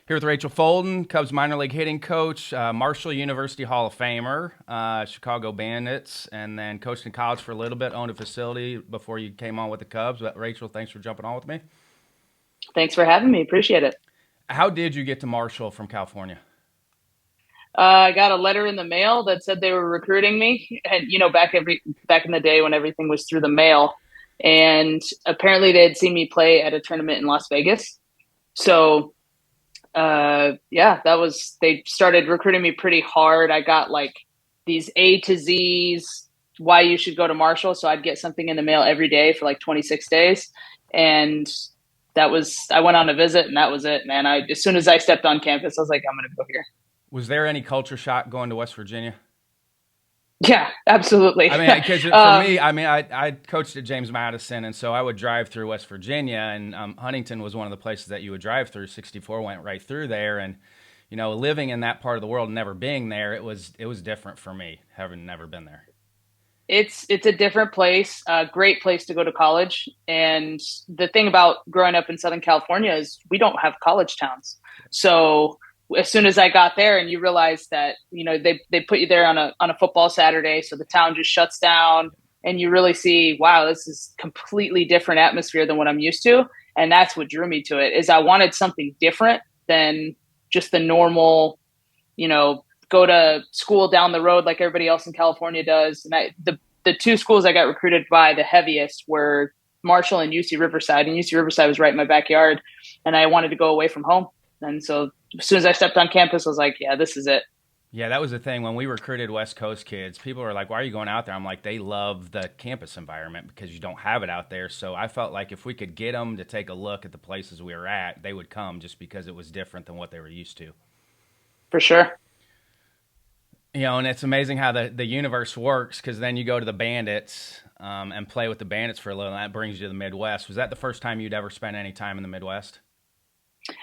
Here with Rachel Folden, Cubs minor league hitting coach, Marshall University Hall of Famer, Chicago Bandits, and then coached in college for a little bit, owned a facility before you came on with the Cubs. But Rachel, thanks for jumping on with me. Thanks for having me. Appreciate it. How did you get to Marshall from California? I got a letter in the mail that said they were recruiting me, and back in the day when everything was through the mail, and apparently they had seen me play at a tournament in Las Vegas. So, yeah, they started recruiting me pretty hard. I got like these A to Z's why you should go to Marshall. So I'd get something in the mail every day for like 26 days, and I went on a visit, and that was it, man. As soon as I stepped on campus, I was like, I'm gonna go here. Was there any culture shock going to West Virginia? Yeah, absolutely. I mean, because for me, I coached at James Madison, and so I would drive through West Virginia, and Huntington was one of the places that you would drive through. 64 went right through there, and living in that part of the world, and never being there, it was different for me, having never been there. It's a different place, a great place to go to college. And the thing about growing up in Southern California is we don't have college towns. So as soon as I got there, and you realize that they put you there on a football Saturday, so the town just shuts down, and you really see, wow, this is completely different atmosphere than what I'm used to. And that's what drew me to it. Is I wanted something different than just the normal, go to school down the road like everybody else in California does. And the two schools I got recruited by the heaviest were Marshall and UC Riverside, and UC Riverside was right in my backyard, and I wanted to go away from home. And so as soon as I stepped on campus, I was like, yeah, this is it. Yeah, that was the thing. When we recruited West Coast kids, people were like, why are you going out there? I'm like, they love the campus environment because you don't have it out there. So I felt like if we could get them to take a look at the places we were at, they would come just because it was different than what they were used to. For sure. And it's amazing how the universe works, because then you go to the Bandits and play with the Bandits for a little, and that brings you to the Midwest. Was that the first time you'd ever spent any time in the Midwest?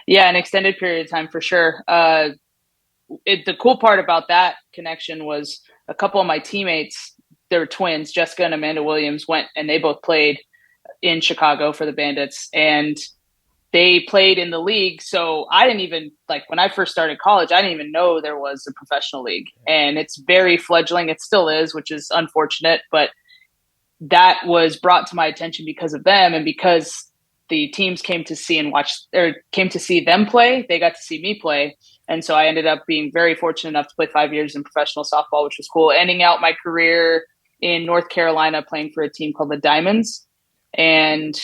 Yeah, an extended period of time for sure. The cool part about that connection was a couple of my teammates, they were twins, Jessica and Amanda Williams, went and they both played in Chicago for the Bandits, and they played in the league. So I didn't even, like, when I first started college, I didn't even know there was a professional league, and it's very fledgling. It still is, which is unfortunate, but that was brought to my attention because of them, and because the teams came to see and watch, or came to see them play, they got to see me play. And so I ended up being very fortunate enough to play 5 years in professional softball, which was cool. Ending out my career in North Carolina playing for a team called the Diamonds, and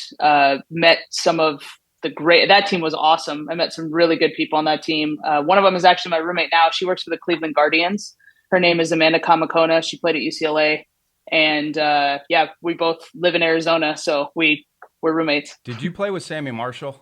met some of that team was awesome. I met some really good people on that team. One of them is actually my roommate now. She works for the Cleveland Guardians. Her name is Amanda Kamakona. She played at UCLA. And yeah, we both live in Arizona, so we're roommates. Did you play with Sammy Marshall?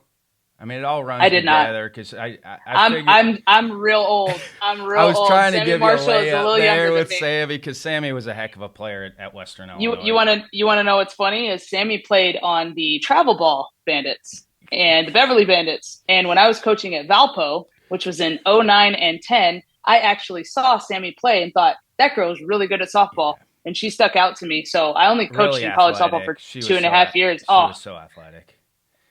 I mean, it all runs I did not. together because I I'm figured I'm real old. I'm real I was old. trying to Sammy give Marshall you a is a layup little there younger than with me. Sammy, because Sammy was a heck of a player at Western You Illinois. you want to you want to know what's funny is Sammy played on the Travel Ball Bandits and the Beverly Bandits. And when I was coaching at Valpo, which was in '09 and 10, I actually saw Sammy play and thought, that girl's really good at softball. Yeah, And she stuck out to me. So I only coached really in college softball athletic. for two and a half years. She Oh, was so athletic.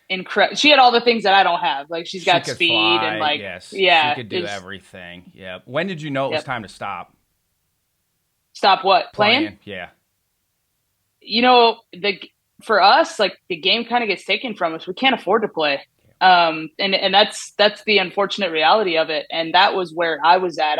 incredible. She had all the things that I don't have. Like, she's She got could speed and, fly. like, Yes, she yeah. could do everything. Yeah. When did you know it was Yep. time to stop Stop what? Playing? playing? Yeah. You know, for us, like, the game kind of gets taken from us. We can't afford to play. And that's the unfortunate reality of it. And that was where I was at.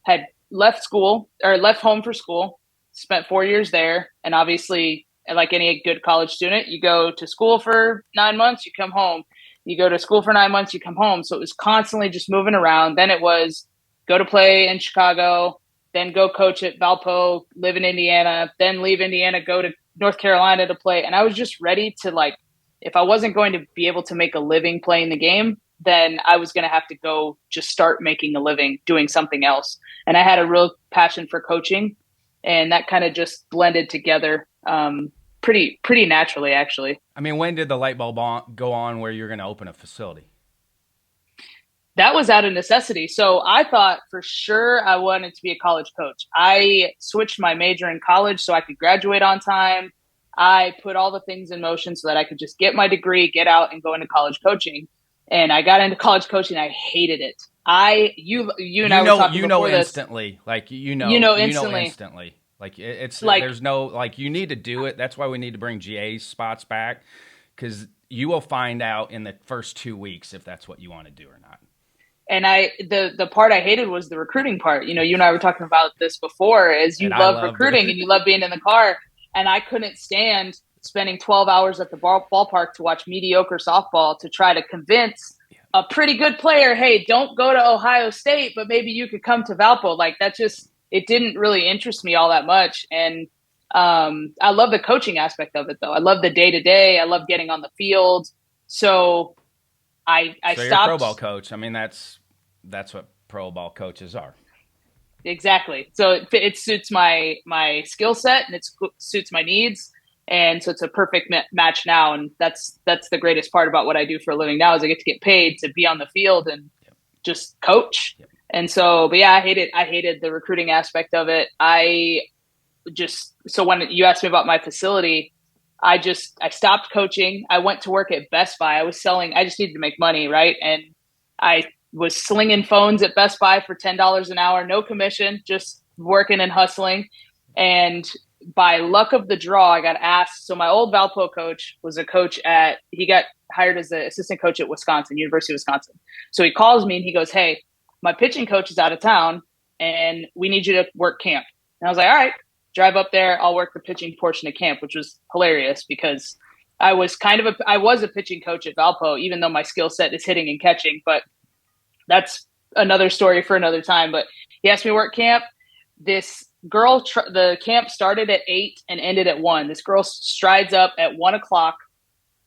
Had left school, or left home for school, spent 4 years there. And obviously, like any good college student, you go to school for 9 months, you come home. You go to school for 9 months, you come home. So it was constantly just moving around. Then it was go to play in Chicago, then go coach at Valpo, live in Indiana, then leave Indiana, go to North Carolina to play. And I was just ready to, like, if I wasn't going to be able to make a living playing the game, then I was going to have to go just start making a living doing something else. And I had a real passion for coaching, and that kind of just blended together pretty naturally, actually. I mean, when did the light bulb go on where you're going to open a facility? That was out of necessity. So I thought for sure I wanted to be a college coach. I switched my major in college so I could graduate on time. I put all the things in motion so that I could just get my degree, get out, and go into college coaching. and I got into college coaching. I hated it. You and I were talking You know before this. instantly, you know Instantly, instantly. Like it's like, there's no like you need to do it. That's why we need to bring GA's spots back because you will find out in the first 2 weeks if that's what you want to do or not. and the part I hated was the recruiting part. You and I were talking about this before, is And you I love loved recruiting it. and you love being in the car, and I couldn't stand spending 12 hours at the ballpark to watch mediocre softball to try to convince a pretty good player, hey, don't go to Ohio State, but maybe you could come to Valpo. Like, that just, it didn't really interest me all that much. And I love the coaching aspect of it, though. I love the day to day. I love getting on the field. So I So you're a pro ball stopped. coach. I mean, that's what pro ball coaches are. Exactly. So it suits my skill set, and it suits my needs, and so it's a perfect match now. And that's the greatest part about what I do for a living now, is I get to get paid to be on the field and Yep. just coach. Yep. And so, but yeah, I hated the recruiting aspect of it. So when you asked me about my facility, I stopped coaching. I went to work at Best Buy. I just needed to make money, right? And I was slinging phones at Best Buy for $10 an hour, no commission, just working and hustling. And by luck of the draw, I got asked. So my old Valpo coach was a coach he got hired as an assistant coach at University of Wisconsin. So he calls me and he goes, hey, my pitching coach is out of town and we need you to work camp. And I was like, all right, drive up there. I'll work the pitching portion of camp, which was hilarious because I was a pitching coach at Valpo, even though my skill set is hitting and catching, but that's another story for another time. But he asked me to work camp. This girl, the camp started at 8 and ended at 1. This girl strides up at 1 o'clock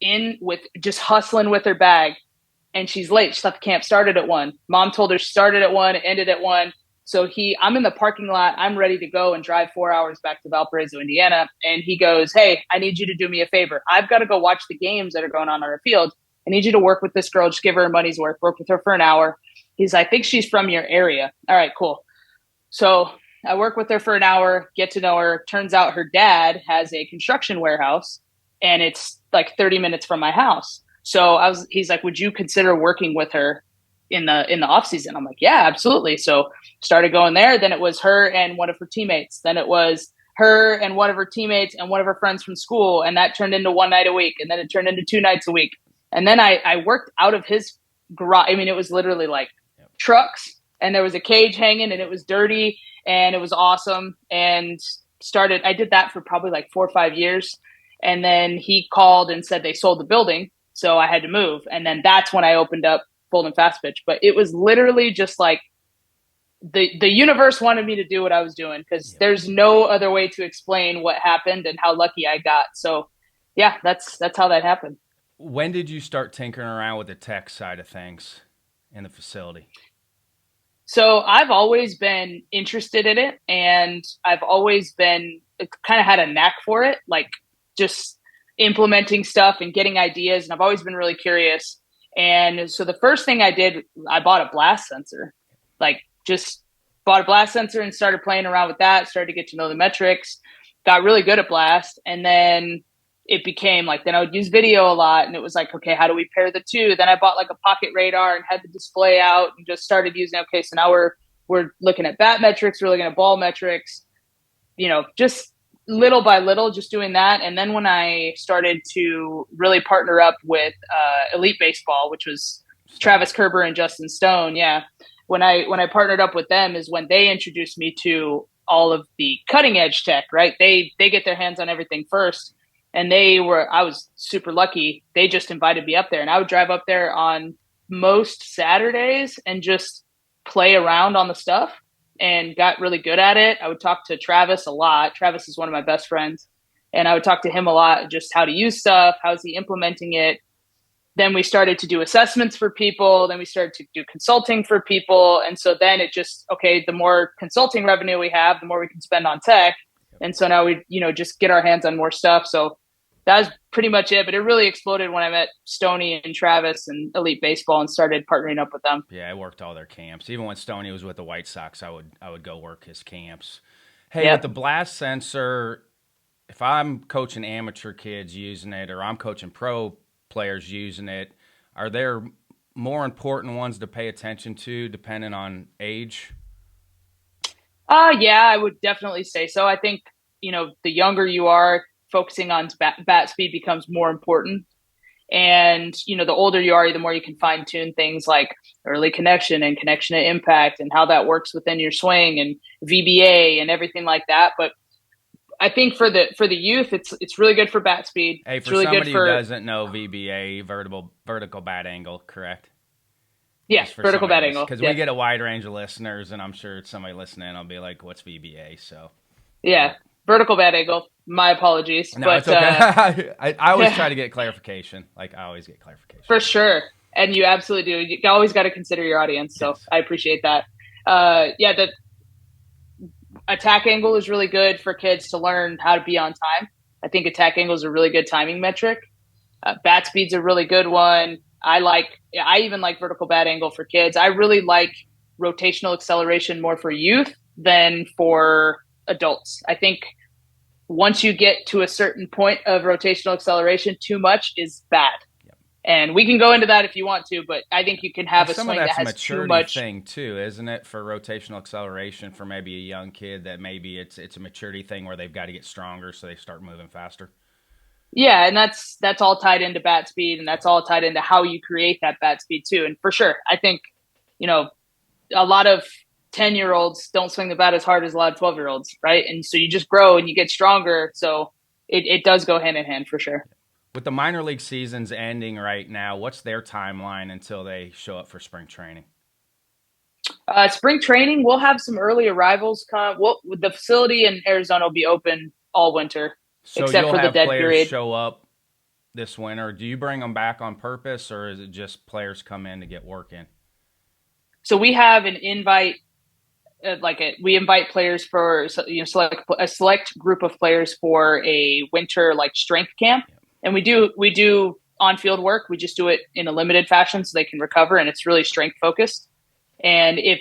in with just hustling with her bag, and she's late. She thought the camp started at 1. Mom told her she started at 1, ended at 1. So I'm in the parking lot. I'm ready to go and drive 4 hours back to Valparaiso, Indiana. And he goes, hey, I need you to do me a favor. I've got to go watch the games that are going on our field. I need you to work with this girl. Just give her money's worth. Work with her for an hour. He's like, I think she's from your area. All right, cool. So I work with her for an hour, get to know her. Turns out her dad has a construction warehouse, and it's like 30 minutes from my house. So he's like, would you consider working with her in the off season? I'm like, yeah, absolutely. So started going there. Then it was her and one of her teammates. Then it was her and one of her teammates and one of her friends from school. And that turned into one night a week. And then it turned into 2 nights a week. And then I worked out of his garage. I mean, it was literally like trucks, and there was a cage hanging, and it was dirty, and it was awesome. And I did that for probably like 4 or 5 years. And then he called and said they sold the building. So I had to move. And then that's when I opened up Folden Fast Pitch. But it was literally just like the universe wanted me to do what I was doing, because there's no other way to explain what happened and how lucky I got. So yeah, that's how that happened. When did you start tinkering around with the tech side of things in the facility? So I've always been interested in it, and I've always been kind of had a knack for it, like just implementing stuff and getting ideas. And I've always been really curious. And so the first thing I did, I bought a blast sensor, like just bought a blast sensor and started playing around with that, started to get to know the metrics, got really good at blast. And then it became like, then I would use video a lot, and it was like, okay, how do we pair the two? Then I bought like a pocket radar and had the display out and just started using, okay, so now we're looking at bat metrics, we're looking at ball metrics, just little by little, just doing that. And then when I started to really partner up with Elite Baseball, which was Travis Kerber and Justin Stone, yeah, when I partnered up with them is when they introduced me to all of the cutting edge tech, right? They get their hands on everything first. And I was super lucky. They just invited me up there, and I would drive up there on most Saturdays and just play around on the stuff, and got really good at it. I would talk to Travis a lot. Travis is one of my best friends, and I would talk to him a lot, just how to use stuff. How's he implementing it? Then we started to do assessments for people. Then we started to do consulting for people. And so then it just, okay, the more consulting revenue we have, the more we can spend on tech. And so now we, just get our hands on more stuff. So that was pretty much it. But it really exploded when I met Stoney and Travis and Elite Baseball and started partnering up with them. Yeah, I worked all their camps. Even when Stoney was with the White Sox, I would go work his camps. Hey, Yep. with the blast sensor, if I'm coaching amateur kids using it, or I'm coaching pro players using it, are there more important ones to pay attention to depending on age? Yeah, I would definitely say so. I think, the younger you are, focusing on bat speed becomes more important. And, the older you are, the more you can fine tune things like early connection and connection to impact and how that works within your swing and VBA and everything like that. But I think for the youth, it's really good for bat speed. Hey, It's for really good somebody who for, doesn't know VBA, vertical bat angle, correct? yeah, Just for vertical somebody bat else, angle. because we Yeah. get a wide range of listeners, and I'm sure somebody listening will be like, "What's VBA?" So, Yeah. yep. Vertical bat angle. My apologies. No, it's But okay. I always try to get clarification. Like I always get clarification. for sure. And you absolutely do. You always got to consider your audience. So Yes. I appreciate that. Yeah, the attack angle is really good for kids to learn how to be on time. I think attack angle is a really good timing metric. Bat speed's a really good one. I even like vertical bat angle for kids. I really like rotational acceleration more for youth than for adults. I think once you get to a certain point of rotational acceleration, too much is bad. Yep. And we can go into that if you want to, but I think you can And have a some of swing that that's a has too maturity much. thing too, isn't it? For rotational acceleration, for maybe a young kid, that maybe it's a maturity thing where they've got to get stronger, so they start moving faster. Yeah, and that's all tied into bat speed, and that's all tied into how you create that bat speed too. And for sure, I think you know a lot of 10-year-olds don't swing the bat as hard as a lot of 12-year-olds, right? And so you just grow and you get stronger. So it does go hand in hand for sure. With the minor league seasons ending right now, what's their timeline until they show up for spring training? Spring training, we'll have some early arrivals come. The facility in Arizona will be open all winter, So except you'll for the have dead players period. show up this winter. Do you bring them back on purpose, or is it just players come in to get work in? So we have an invite, we invite players for select a select group of players for a winter like strength camp, Yeah. and we do on field work. We just do it in a limited fashion so they can recover, and it's really strength focused. And if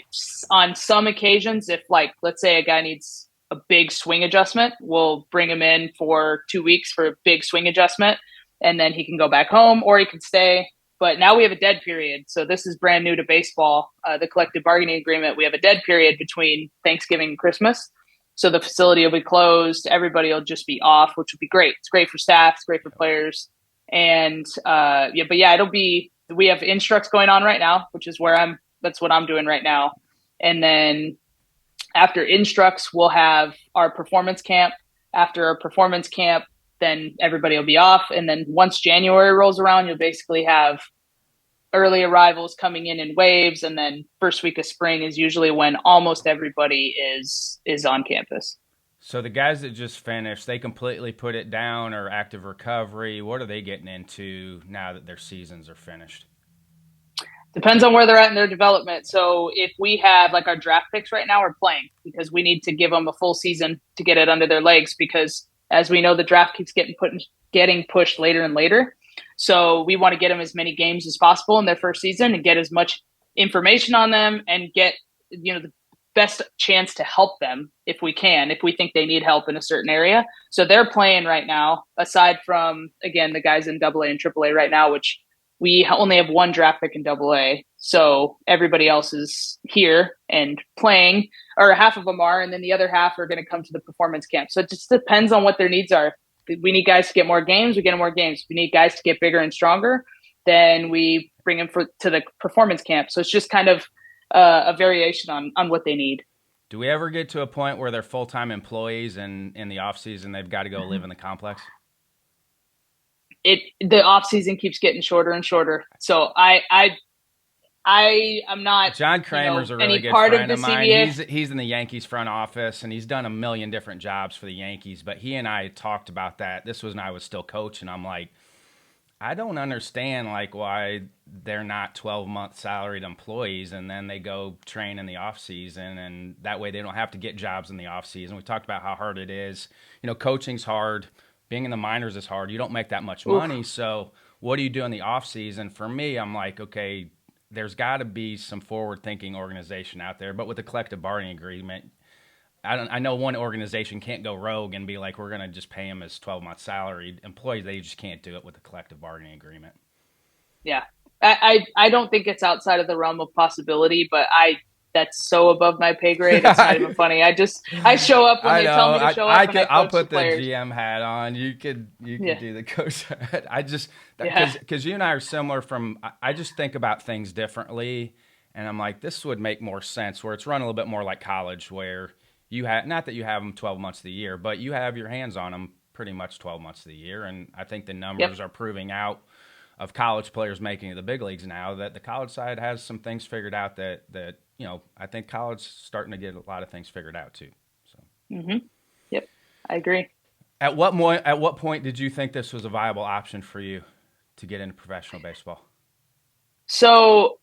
on some occasions, if like let's say a guy needs a big swing adjustment, we'll bring him in for 2 weeks for a big swing adjustment, and then he can go back home or he can stay. But now we have a dead period, so this is brand new to baseball. The collective bargaining agreement, we have a dead period between Thanksgiving and Christmas, so the facility will be closed. Everybody will just be off, which would be great. It's great for staff, it's great for players, and yeah. But yeah, it'll be. We have instructs going on right now, which is where I'm that's what I'm doing right now. And then after instructs, we'll have our performance camp. After our performance camp, then everybody will be off. And then once January rolls around, you'll basically have early arrivals coming in waves. And then first week of spring is usually when almost everybody is on campus. So the guys that just finished, they completely put it down or active recovery. What are they getting into now that their seasons are finished? Depends on where they're at in their development. So if we have like our draft picks right now are playing because we need to give them a full season to get it under their legs because as we know, the draft keeps getting pushed later and later. So we want to get them as many games as possible in their first season and get as much information on them and get, the best chance to help them if we can, if we think they need help in a certain area. So they're playing right now, aside from, again, the guys in AA and AAA right now, which we only have one draft pick in AA. So everybody else is here and playing, or half of them are, and then the other half are going to come to the performance camp. So it just depends on what their needs are. If we need guys to get more games, we get them more games. If we need guys to get bigger and stronger, then we bring them to the performance camp. So it's just kind of a variation on what they need. Do we ever get to a point where they're full-time employees and in the off-season they've got to go live in the complex? The off season keeps getting shorter and shorter. So I am not. John Kramer's a really good friend of mine. He's in the Yankees front office and he's done a million different jobs for the Yankees. But he and I talked about that. This was when I was still coaching. I'm like, I don't understand like why they're not 12-month salaried employees and then they go train in the off season and that way they don't have to get jobs in the off season. We talked about how hard it is. Coaching's hard. Being in the minors is hard. You don't make that much money. Oof. So what do you do in the off season? For me, I'm like, okay, there's got to be some forward-thinking organization out there. But with the collective bargaining agreement, I know one organization can't go rogue and be like, we're going to just pay them as 12-month salaried employees. They just can't do it with the collective bargaining agreement. Yeah. I don't think it's outside of the realm of possibility, but that's so above my pay grade. It's not even funny. I show up when I they tell know. me to show up, and I I'll coach the put the players. GM hat on. You could Yeah, do the coach hat. I just yeah, because you and I are similar. I just think about things differently, and I'm like, this would make more sense where it's run a little bit more like college, where you have not that you have them 12 months of the year, but you have your hands on them pretty much 12 months of the year, and I think the yep. numbers are proving out of college players making it to the big leagues now that the college side has some things figured out that I think college is starting to get a lot of things figured out too. So Hmm. Yep, I agree. at what point did you think this was a viable option for you to get into professional baseball? So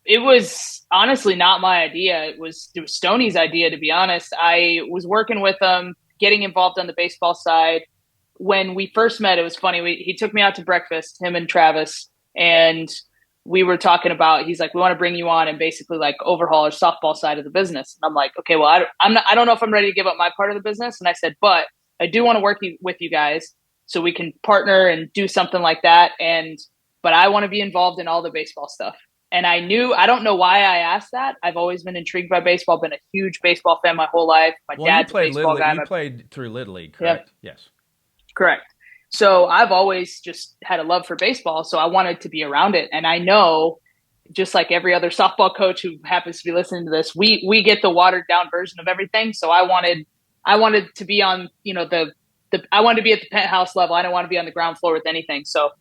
it was honestly not my idea. It was Stoney's idea, to be honest. I was working with him, getting involved on the baseball side. When we first met, it was funny. He took me out to breakfast, him and Travis, and we were talking about. He's like, "We want to bring you on and basically like overhaul our softball side of the business." And I'm like, "Okay, well, I'm not. I don't know if I'm ready to give up my part of the business." And I said, "But I do want to work with you guys so we can partner and do something like that. But I want to be involved in all the baseball stuff." And I don't know why I asked that. I've always been intrigued by baseball, been a huge baseball fan my whole life. My Well, dad's a baseball guy. You played through Little League, Yeah, correct? Yes. correct. So I've always just had a love for baseball. So I wanted to be around it. And I know, just like every other softball coach who happens to be listening to this, we get the watered down version of everything. So I wanted to be on, I wanted to be at the penthouse level. I didn't want to be on the ground floor with anything. So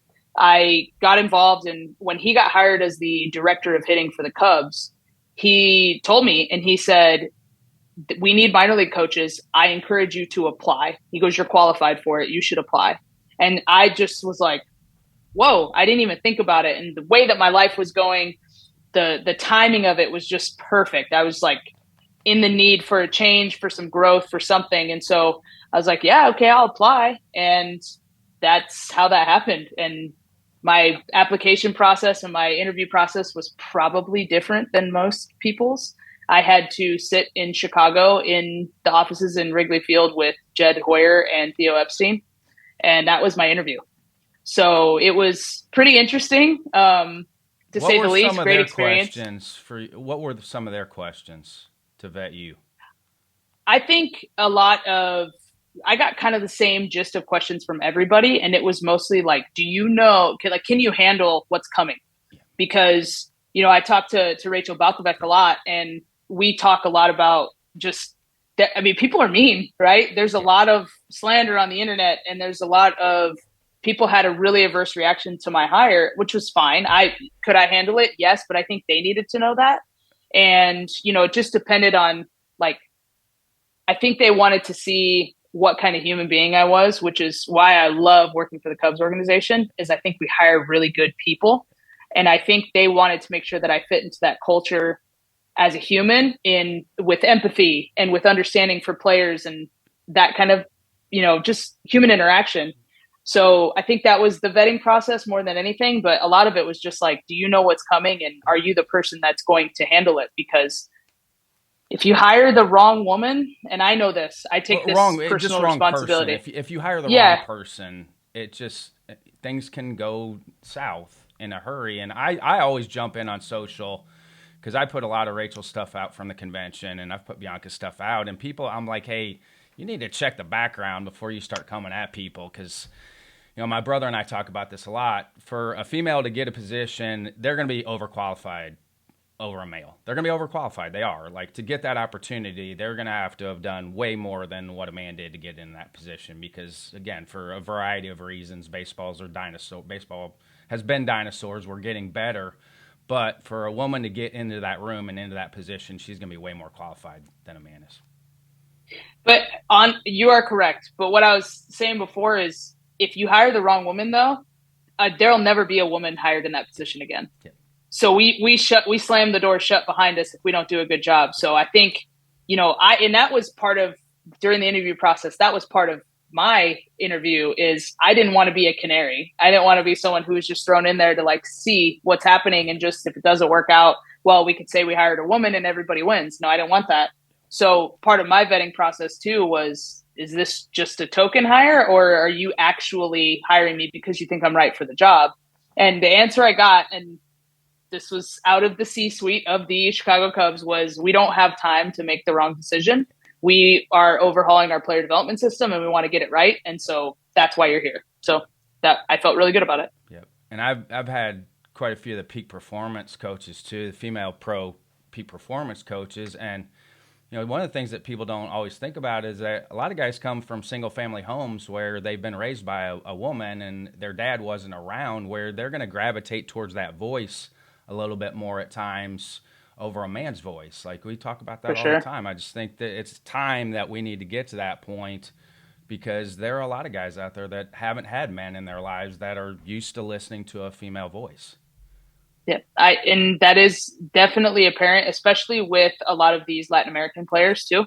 I got involved, and when he got hired as the director of hitting for the Cubs, he told me and he said, "We need minor league coaches. I encourage you to apply." He goes, "You're qualified for it. You should apply." And I just was like, whoa, I didn't even think about it. And the way that my life was going, the timing of it was just perfect. I was like in the need for a change, for some growth, for something. And so I was like, yeah, okay, I'll apply. And that's how that happened. And my application process and my interview process was probably different than most people's. I had to sit in Chicago in the offices in Wrigley Field with Jed Hoyer and Theo Epstein, and that was my interview. So it was pretty interesting, to What say were the some least. of Great their experience. questions for? What were some of their questions to vet you? I think a lot of I got kind of the same gist of questions from everybody, and it was mostly like, "Do you know? Can you handle what's coming?" Because I talked to Rachel Balkovec a lot, and we talk a lot about just that. I mean, people are mean, right? There's a Yeah. lot of slander on the internet, and there's a lot of people had a really adverse reaction to my hire, which was fine. I handle it? Yes, but I think they needed to know that. And it just depended on, like, I think they wanted to see what kind of human being I was, which is why I love working for the Cubs organization, is I think we hire really good people. And I think they wanted to make sure that I fit into that culture as a human, in with empathy and with understanding for players and that kind of, just human interaction. So I think that was the vetting process more than anything. But a lot of it was just like, do you know what's coming? And are you the person that's going to handle it? Because if you hire the wrong woman, and I know this, I take this Just personal wrong person. responsibility. If you hire the wrong Yeah. person, it just things can go south in a hurry. And I always jump in on social because I put a lot of Rachel's stuff out from the convention, and I've put Bianca's stuff out. And people, I'm like, hey, you need to check the background before you start coming at people, because my brother and I talk about this a lot. For a female to get a position, they're going to be overqualified over a male. They're going to be overqualified. They are. Like, to get that opportunity, they're going to have to have done way more than what a man did to get in that position because, again, for a variety of reasons, baseball has been dinosaurs. We're getting better. But for a woman to get into that room and into that position, she's going to be way more qualified than a man is. But you are correct. But what I was saying before is, if you hire the wrong woman, though, there'll never be a woman hired in that position again. Yeah. So we slam the door shut behind us if we don't do a good job. So I think, and that was part of, during the interview process, that was part of my interview, is I didn't want to be a canary. I didn't want to be someone who was just thrown in there to like see what's happening. And just, if it doesn't work out, well, we could say we hired a woman and everybody wins. No, I didn't want that. So part of my vetting process too was, is this just a token hire, or are you actually hiring me because you think I'm right for the job? And the answer I got, and this was out of the C-suite of the Chicago Cubs, was we don't have time to make the wrong decision. We are overhauling our player development system and we want to get it right. And so that's why you're here. So that I felt really good about it. Yep. And I've had quite a few of the peak performance coaches too, the female pro peak performance coaches. And, one of the things that people don't always think about is that a lot of guys come from single family homes where they've been raised by a woman and their dad wasn't around, where they're going to gravitate towards that voice a little bit more at times over a man's voice. Like we talk about that all the time. I just think that it's time that we need to get to that point, because there are a lot of guys out there that haven't had men in their lives that are used to listening to a female voice. Yeah, and that is definitely apparent, especially with a lot of these Latin American players too.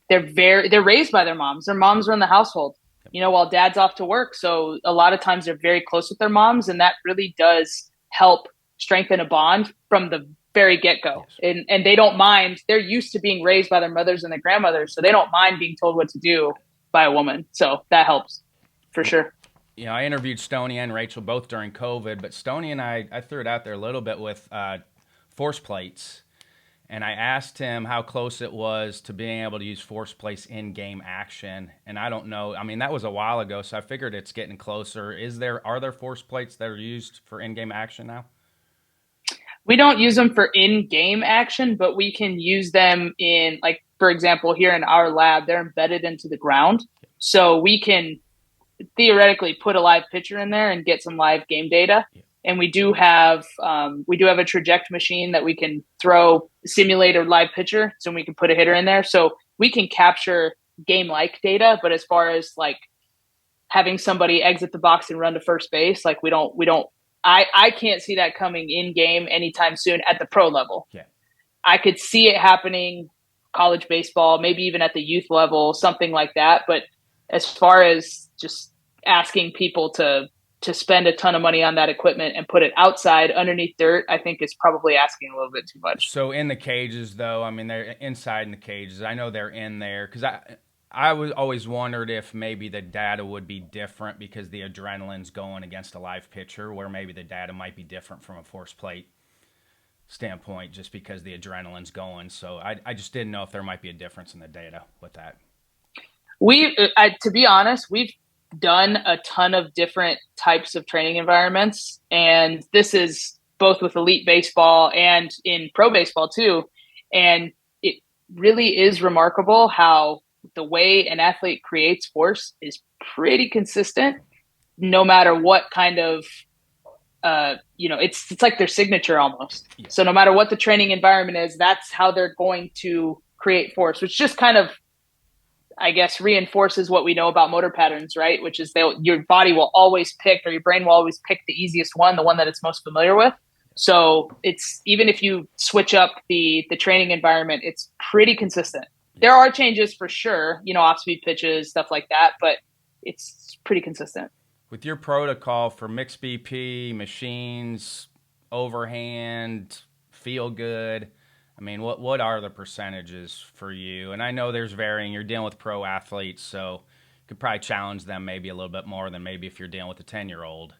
They're raised by their moms. Their moms run the household, while dad's off to work. So a lot of times they're very close with their moms, and that really does help strengthen a bond from the very get-go. Yes. And they don't mind. They're used to being raised by their mothers and their grandmothers, so they don't mind being told what to do by a woman. So that helps for sure. I interviewed Stoney and Rachel both during COVID, but Stoney and I threw it out there a little bit with force plates. And I asked him how close it was to being able to use force plates in game action. And I don't know. I mean, that was a while ago, so I figured it's getting closer. Are there force plates that are used for in-game action now? We don't use them for in-game action, but we can use them in, like, for example, here in our lab, they're embedded into the ground. So we can theoretically put a live pitcher in there and get some live game data. Yeah. And we do have a traject machine that we can simulate a live pitcher, so we can put a hitter in there. So we can capture game-like data, but as far as like having somebody exit the box and run to first base, like we don't. I can't see that coming in game anytime soon at the pro level. Yeah. I could see it happening college baseball, maybe even at the youth level, something like that. But as far as just asking people to spend a ton of money on that equipment and put it outside underneath dirt, I think is probably asking a little bit too much. So in the cages, though, I mean, they're inside in the cages. I know they're in there because I was always wondered if maybe the data would be different because the adrenaline's going against a live pitcher, where maybe the data might be different from a force plate standpoint just because the adrenaline's going. So I just didn't know if there might be a difference in the data with that. To be honest, we've done a ton of different types of training environments, and this is both with elite baseball and in pro baseball too. And it really is remarkable how the way an athlete creates force is pretty consistent, no matter what kind of, it's like their signature almost. Yeah. So no matter what the training environment is, that's how they're going to create force, which just kind of, I guess, reinforces what we know about motor patterns, right? Which is your body will always pick, or your brain will always pick the easiest one, the one that it's most familiar with. So it's, even if you switch up the training environment, it's pretty consistent. There are changes for sure, off-speed pitches, stuff like that, but it's pretty consistent. With your protocol for mixed BP, machines, overhand, feel good, I mean, what are the percentages for you? And I know there's varying. You're dealing with pro athletes, so you could probably challenge them maybe a little bit more than maybe if you're dealing with a 10-year-old.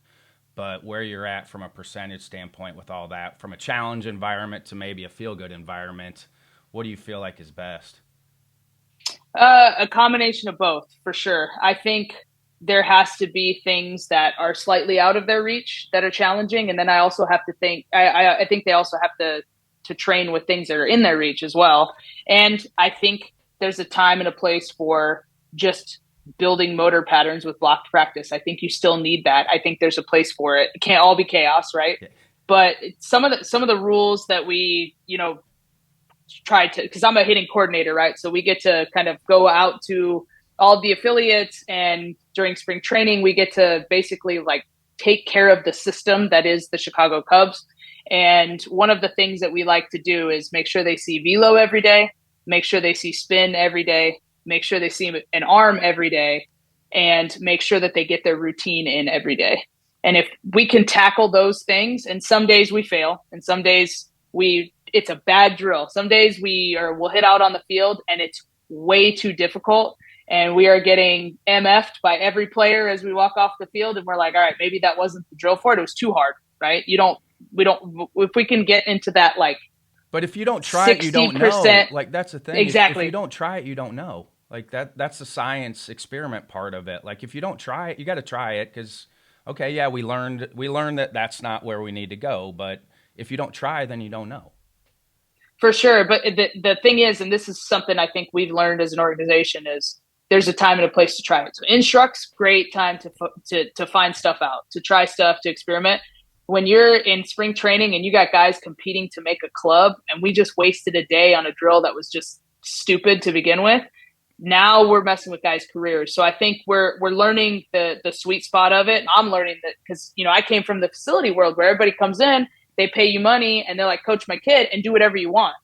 But where you're at from a percentage standpoint with all that, from a challenge environment to maybe a feel-good environment, what do you feel like is best? A combination of both, for sure. I think there has to be things that are slightly out of their reach that are challenging, and then I also have to think. I think they also have to train with things that are in their reach as well. And I think there's a time and a place for just building motor patterns with blocked practice. I think you still need that. I think there's a place for it. It can't all be chaos, right? Yeah. But some of the rules that we try to, because I'm a hitting coordinator, right? So we get to kind of go out to all the affiliates, and during spring training, we get to basically like take care of the system that is the Chicago Cubs. And one of the things that we like to do is make sure they see velo every day, make sure they see spin every day, make sure they see an arm every day, and make sure that they get their routine in every day. And if we can tackle those things, and some days we fail, and some days it's a bad drill. Some days we'll hit out on the field and it's way too difficult, and we are getting MF'd by every player as we walk off the field, and we're like, all right, maybe that wasn't the drill for it. It was too hard. right? If we can get into that, like, but if you don't try it, you don't know. Like, that's the thing. Exactly. If you don't try it, you don't know. Like that's the science experiment part of it. Like if you don't try it, you got to try it because, okay, yeah, we learned that that's not where we need to go. But if you don't try, then you don't know. For sure. But the thing is, and this is something I think we've learned as an organization, is there's a time and a place to try it. So instruct's great time to find stuff out, to try stuff, to experiment. When you're in spring training and you got guys competing to make a club, and we just wasted a day on a drill that was just stupid to begin with, now we're messing with guys' careers. So I think we're learning the sweet spot of it. And I'm learning that because, I came from the facility world where everybody comes in, they pay you money, and they're like, coach my kid and do whatever you want.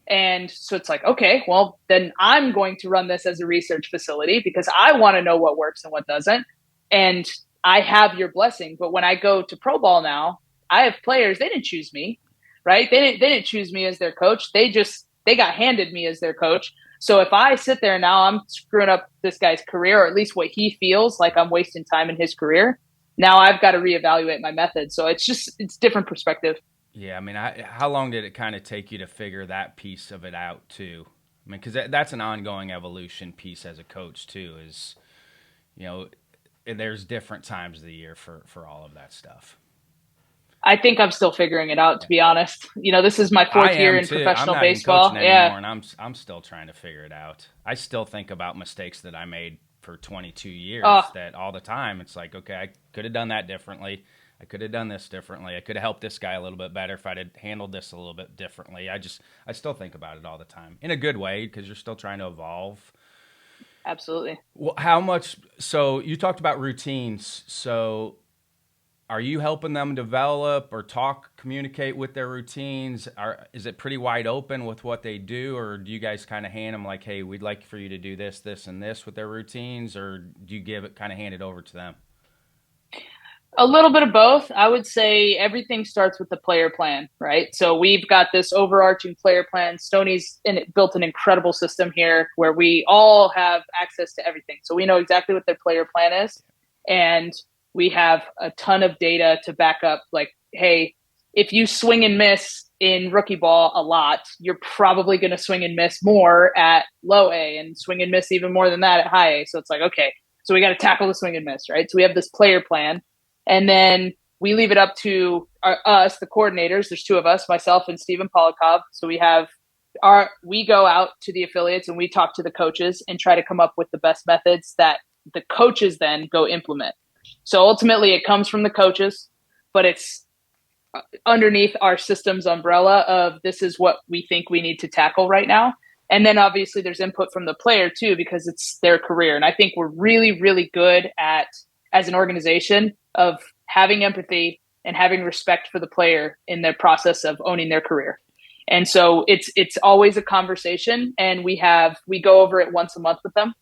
And so it's like, okay, well, then I'm going to run this as a research facility because I want to know what works and what doesn't. And I have your blessing. But when I go to pro ball now, I have players, they didn't choose me, right? They didn't choose me as their coach. They got handed me as their coach. So if I sit there now, I'm screwing up this guy's career, or at least what he feels like I'm wasting time in his career. Now I've got to reevaluate my method. So it's different perspective. Yeah, I mean, how long did it kind of take you to figure that piece of it out too? I mean, because that's an ongoing evolution piece as a coach too. Is there's different times of the year for all of that stuff. I think I'm still figuring it out, to be honest. This is my fourth year in professional baseball. I'm not even coaching anymore, and I'm still trying to figure it out. I still think about mistakes that I made for 22 years that all the time. It's like, okay, I could have done that differently. I could have done this differently. I could have helped this guy a little bit better if I'd had handled this a little bit differently. I still think about it all the time in a good way because you're still trying to evolve. Absolutely. Well, how much? So you talked about routines. So are you helping them develop or communicate with their routines? Is it pretty wide open with what they do, or do you guys kind of hand them like, hey, we'd like for you to do this, this, and this with their routines, or do you hand it over to them? A little bit of both. I would say everything starts with the player plan, right? So we've got this overarching player plan. Stoney's built an incredible system here where we all have access to everything. So we know exactly what their player plan is. And we have a ton of data to back up, like, hey, if you swing and miss in rookie ball a lot, you're probably going to swing and miss more at low A and swing and miss even more than that at high A. So it's like, okay, so we got to tackle the swing and miss, right? So we have this player plan. And then we leave it up to us, the coordinators. There's two of us, myself and Steven Polikov. So we go out to the affiliates and we talk to the coaches and try to come up with the best methods that the coaches then go implement. So ultimately it comes from the coaches, but it's underneath our system's umbrella of this is what we think we need to tackle right now. And then obviously there's input from the player too, because it's their career. And I think we're really, really good at, as an organization, of having empathy and having respect for the player in their process of owning their career. And so it's always a conversation, and we go over it once a month with them.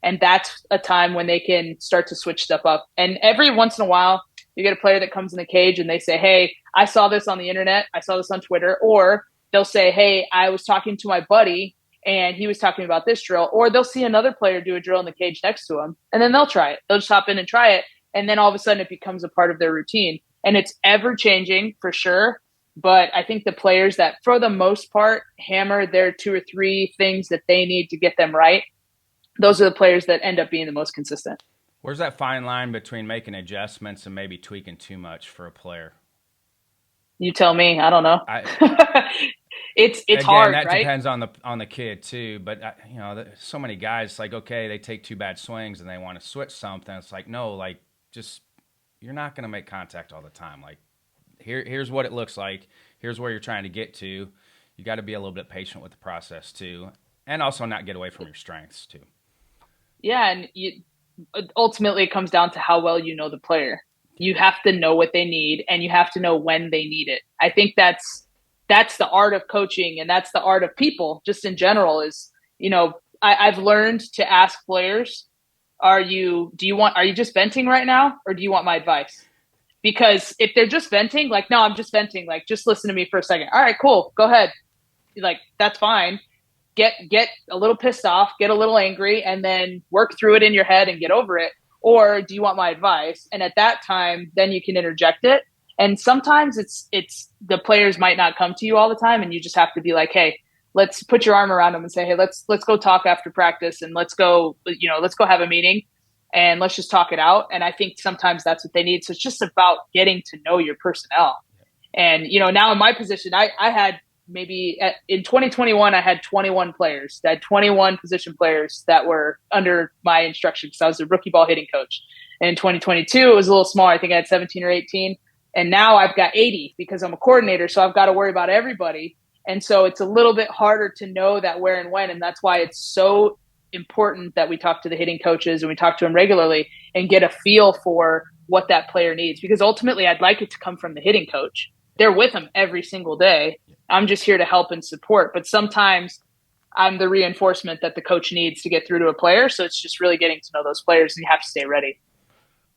And that's a time when they can start to switch stuff up. And every once in a while, you get a player that comes in the cage and they say, hey, I saw this on the internet. I saw this on Twitter. Or they'll say, hey, I was talking to my buddy and he was talking about this drill. Or they'll see another player do a drill in the cage next to them, and then they'll try it. They'll just hop in and try it. And then all of a sudden it becomes a part of their routine. And it's ever changing for sure. But I think the players that, for the most part, hammer their 2 or 3 things that they need to get them right, those are the players that end up being the most consistent. Where's that fine line between making adjustments and maybe tweaking too much for a player? You tell me. I don't know. It's again, hard, that right? Depends on the kid too. But so many guys, like, okay, they take 2 bad swings and they want to switch something. It's like, no, like, just, you're not going to make contact all the time. Like, here's what it looks like. Here's where you're trying to get to. You got to be a little bit patient with the process too, and also not get away from your strengths too. Yeah, and ultimately it comes down to how well you know the player. You have to know what they need, and you have to know when they need it. I think that's the art of coaching, and that's the art of people just in general. Is, I've learned to ask players, are you just venting right now, or do you want my advice? Because if they're just venting, like, no, I'm just venting, like, just listen to me for a second. All right, cool, go ahead. Like, that's fine. Get a little pissed off, get a little angry, and then work through it in your head and get over it. Or do you want my advice? And at that time, then you can interject it. And sometimes it's the players might not come to you all the time, and you just have to be like, hey, let's put your arm around them and say, hey, let's go talk after practice, and let's go have a meeting, and let's just talk it out. And I think sometimes that's what they need. So it's just about getting to know your personnel. And now in my position, I had in 2021, I had 21 players. I had 21 position players that were under my instruction because I was a rookie ball hitting coach. And in 2022, it was a little smaller. I think I had 17 or 18. And now I've got 80 because I'm a coordinator. So I've got to worry about everybody. And so it's a little bit harder to know that where and when. And that's why it's so important that we talk to the hitting coaches and we talk to them regularly and get a feel for what that player needs. Because ultimately, I'd like it to come from the hitting coach. They're with them every single day. I'm just here to help and support. But sometimes I'm the reinforcement that the coach needs to get through to a player. So it's just really getting to know those players, and you have to stay ready.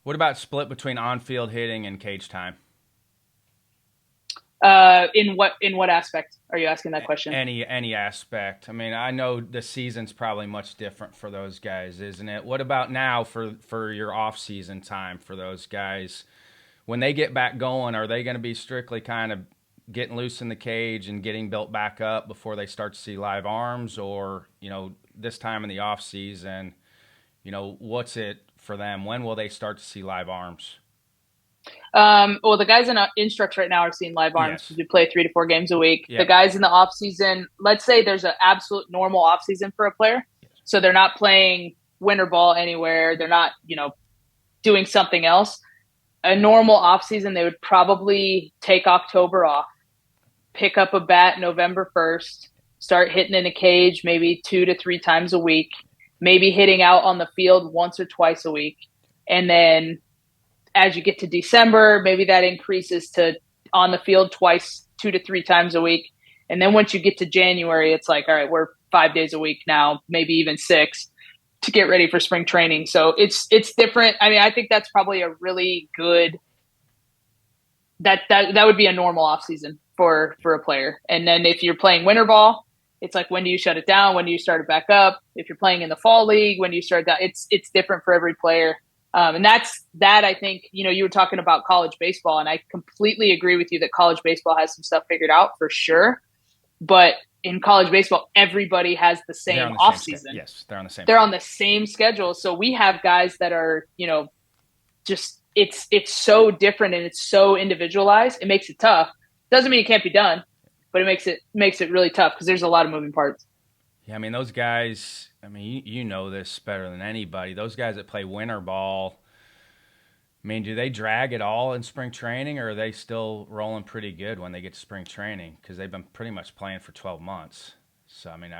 What about split between on-field hitting and cage time? In what aspect are you asking that question? Any aspect. I mean, I know the season's probably much different for those guys, isn't it? What about now for your off-season time for those guys? When they get back going, are they going to be strictly kind of getting loose in the cage and getting built back up before they start to see live arms? Or, this time in the off season, what's it for them? When will they start to see live arms? Well, the guys in instructs right now are seeing live arms because we play 3 to 4 games a week. Yeah. The guys in the off season, let's say there's an absolute normal off season for a player. So they're not playing winter ball anywhere. They're not, doing something else. A normal off season, they would probably take October off, pick up a bat November 1st, start hitting in a cage maybe 2 to 3 times a week, maybe hitting out on the field once or twice a week. And then as you get to December, maybe that increases to on the field twice, 2 to 3 times a week. And then once you get to January, it's like, all right, we're 5 days a week now, maybe even 6 to get ready for spring training. So it's different. I mean, I think that's probably a really good, that would be a normal off season for a player. And then if you're playing winter ball, it's like, when do you shut it down? When do you start it back up? If you're playing in the fall league, when do you start that? It's different for every player. And that I think, you were talking about college baseball, and I completely agree with you that college baseball has some stuff figured out for sure. But in college baseball, everybody has the same off season. Yes, they're on the same. They're on the same schedule. So we have guys that are, just it's so different and it's so individualized. It makes it tough. Doesn't mean it can't be done, but it makes it really tough because there's a lot of moving parts. Yeah, I mean, those guys. I mean, you know this better than anybody. Those guys that play winter ball. I mean, do they drag it all in spring training, or are they still rolling pretty good when they get to spring training? Because they've been pretty much playing for 12 months. So, I mean,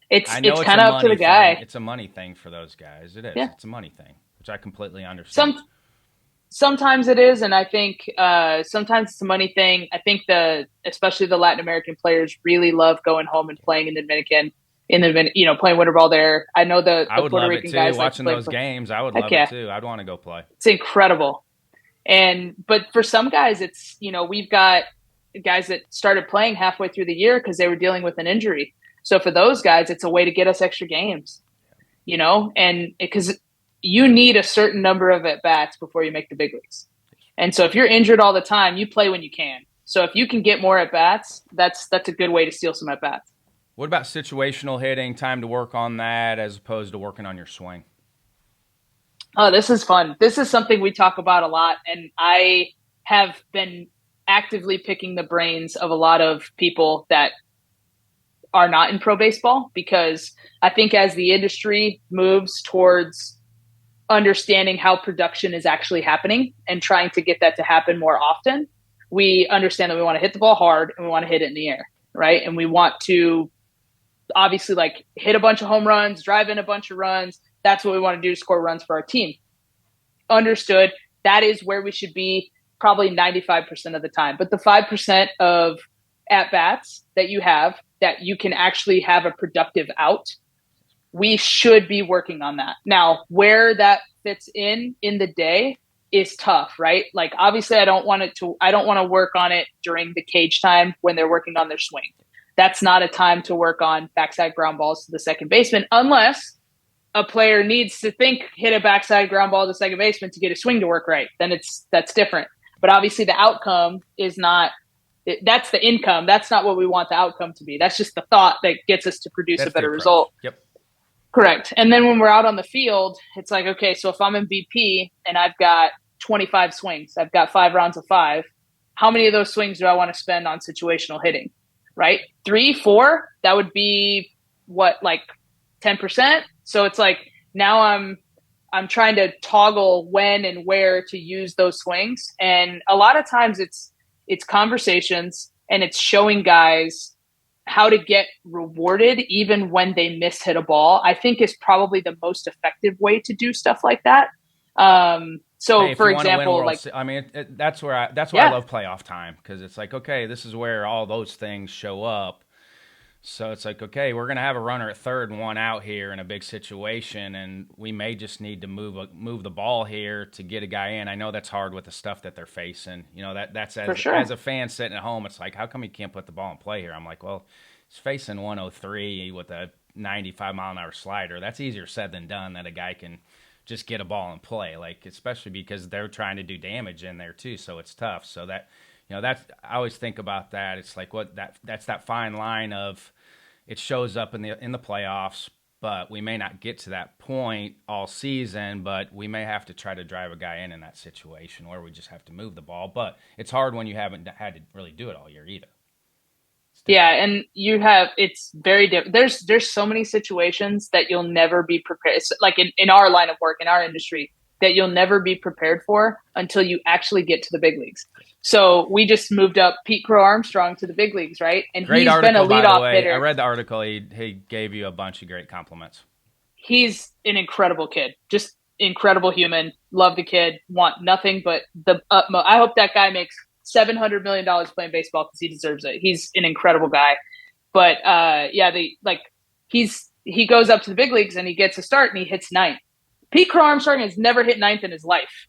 it's kind of up to the guy. It's a money thing for those guys. It is. Yeah. It's a money thing, which I completely understand. Sometimes it is, and I think sometimes it's a money thing. I think especially the Latin American players really love going home and playing in the Dominican. Playing winter ball there. I know the Puerto Rican guys watching those games. I would love it too. I'd want to go play. It's incredible. But for some guys, it's, we've got guys that started playing halfway through the year because they were dealing with an injury. So for those guys, it's a way to get us extra games, and because you need a certain number of at-bats before you make the big leagues. And so if you're injured all the time, you play when you can. So if you can get more at-bats, that's a good way to steal some at-bats. What about situational hitting, time to work on that as opposed to working on your swing? Oh, this is fun. This is something we talk about a lot, and I have been actively picking the brains of a lot of people that are not in pro baseball, because I think as the industry moves towards understanding how production is actually happening and trying to get that to happen more often, we understand that we want to hit the ball hard and we want to hit it in the air, right? And we want to obviously hit a bunch of home runs, drive in a bunch of runs. That's what we want to do to score runs for our team. Understood. That is where we should be probably 95% of the time. But the 5% of at-bats that you have that you can actually have a productive out, we should be working on that. Now, where that fits in the day is tough, right? Obviously I don't want to work on it during the cage time when they're working on their swing. That's not a time to work on backside ground balls to the second baseman unless a player needs to hit a backside ground ball to second baseman to get a swing to work right, then that's different. But obviously the outcome is not, that's the income. That's not what we want the outcome to be. That's just the thought that gets us to produce That's a the better approach. result. Yep. Correct. And then when we're out on the field, it's like, okay, so if I'm in BP and I've got 25 swings, I've got 5 rounds of 5, how many of those swings do I want to spend on situational hitting? Right? 3, 4, that would be what, like 10%? So it's like now I'm trying to toggle when and where to use those swings. And a lot of times it's conversations and it's showing guys how to get rewarded even when they miss hit a ball, I think is probably the most effective way to do stuff like that. So hey, for example, like, I mean, that's why yeah, I love playoff time, because it's like, okay, this is where all those things show up. So it's like, okay, we're gonna have a runner at third and one out here in a big situation, and we may just need to move the ball here to get a guy in. I know that's hard with the stuff that they're facing. You know, that's for as sure. a fan sitting at home, it's like, how come he can't put the ball in play here? I'm like, well, he's facing 103 with a 95-mile-an-hour slider. That's easier said than done. That a guy can just get a ball and play, like, especially because they're trying to do damage in there too, so it's tough. So that, that's, I always think about that. It's like, that's that fine line of, it shows up in the playoffs, but we may not get to that point all season, but we may have to try to drive a guy in that situation where we just have to move the ball. But it's hard when you haven't had to really do it all year either. Yeah, and it's very different. There's so many situations that you'll never be prepared. It's like in our line of work, in our industry, that you'll never be prepared for until you actually get to the big leagues. So we just moved up Pete Crow Armstrong to the big leagues, right? And Great he's been a article, by the leadoff way. I hitter. read the article. He gave you a bunch of great compliments. He's an incredible kid, just incredible human. Love the kid. Want nothing but the utmost. I hope that guy makes $700 million playing baseball because he deserves it. He's an incredible guy. But yeah, he goes up to the big leagues and he gets a start and he hits ninth. Pete Crow Armstrong has never hit ninth in his life,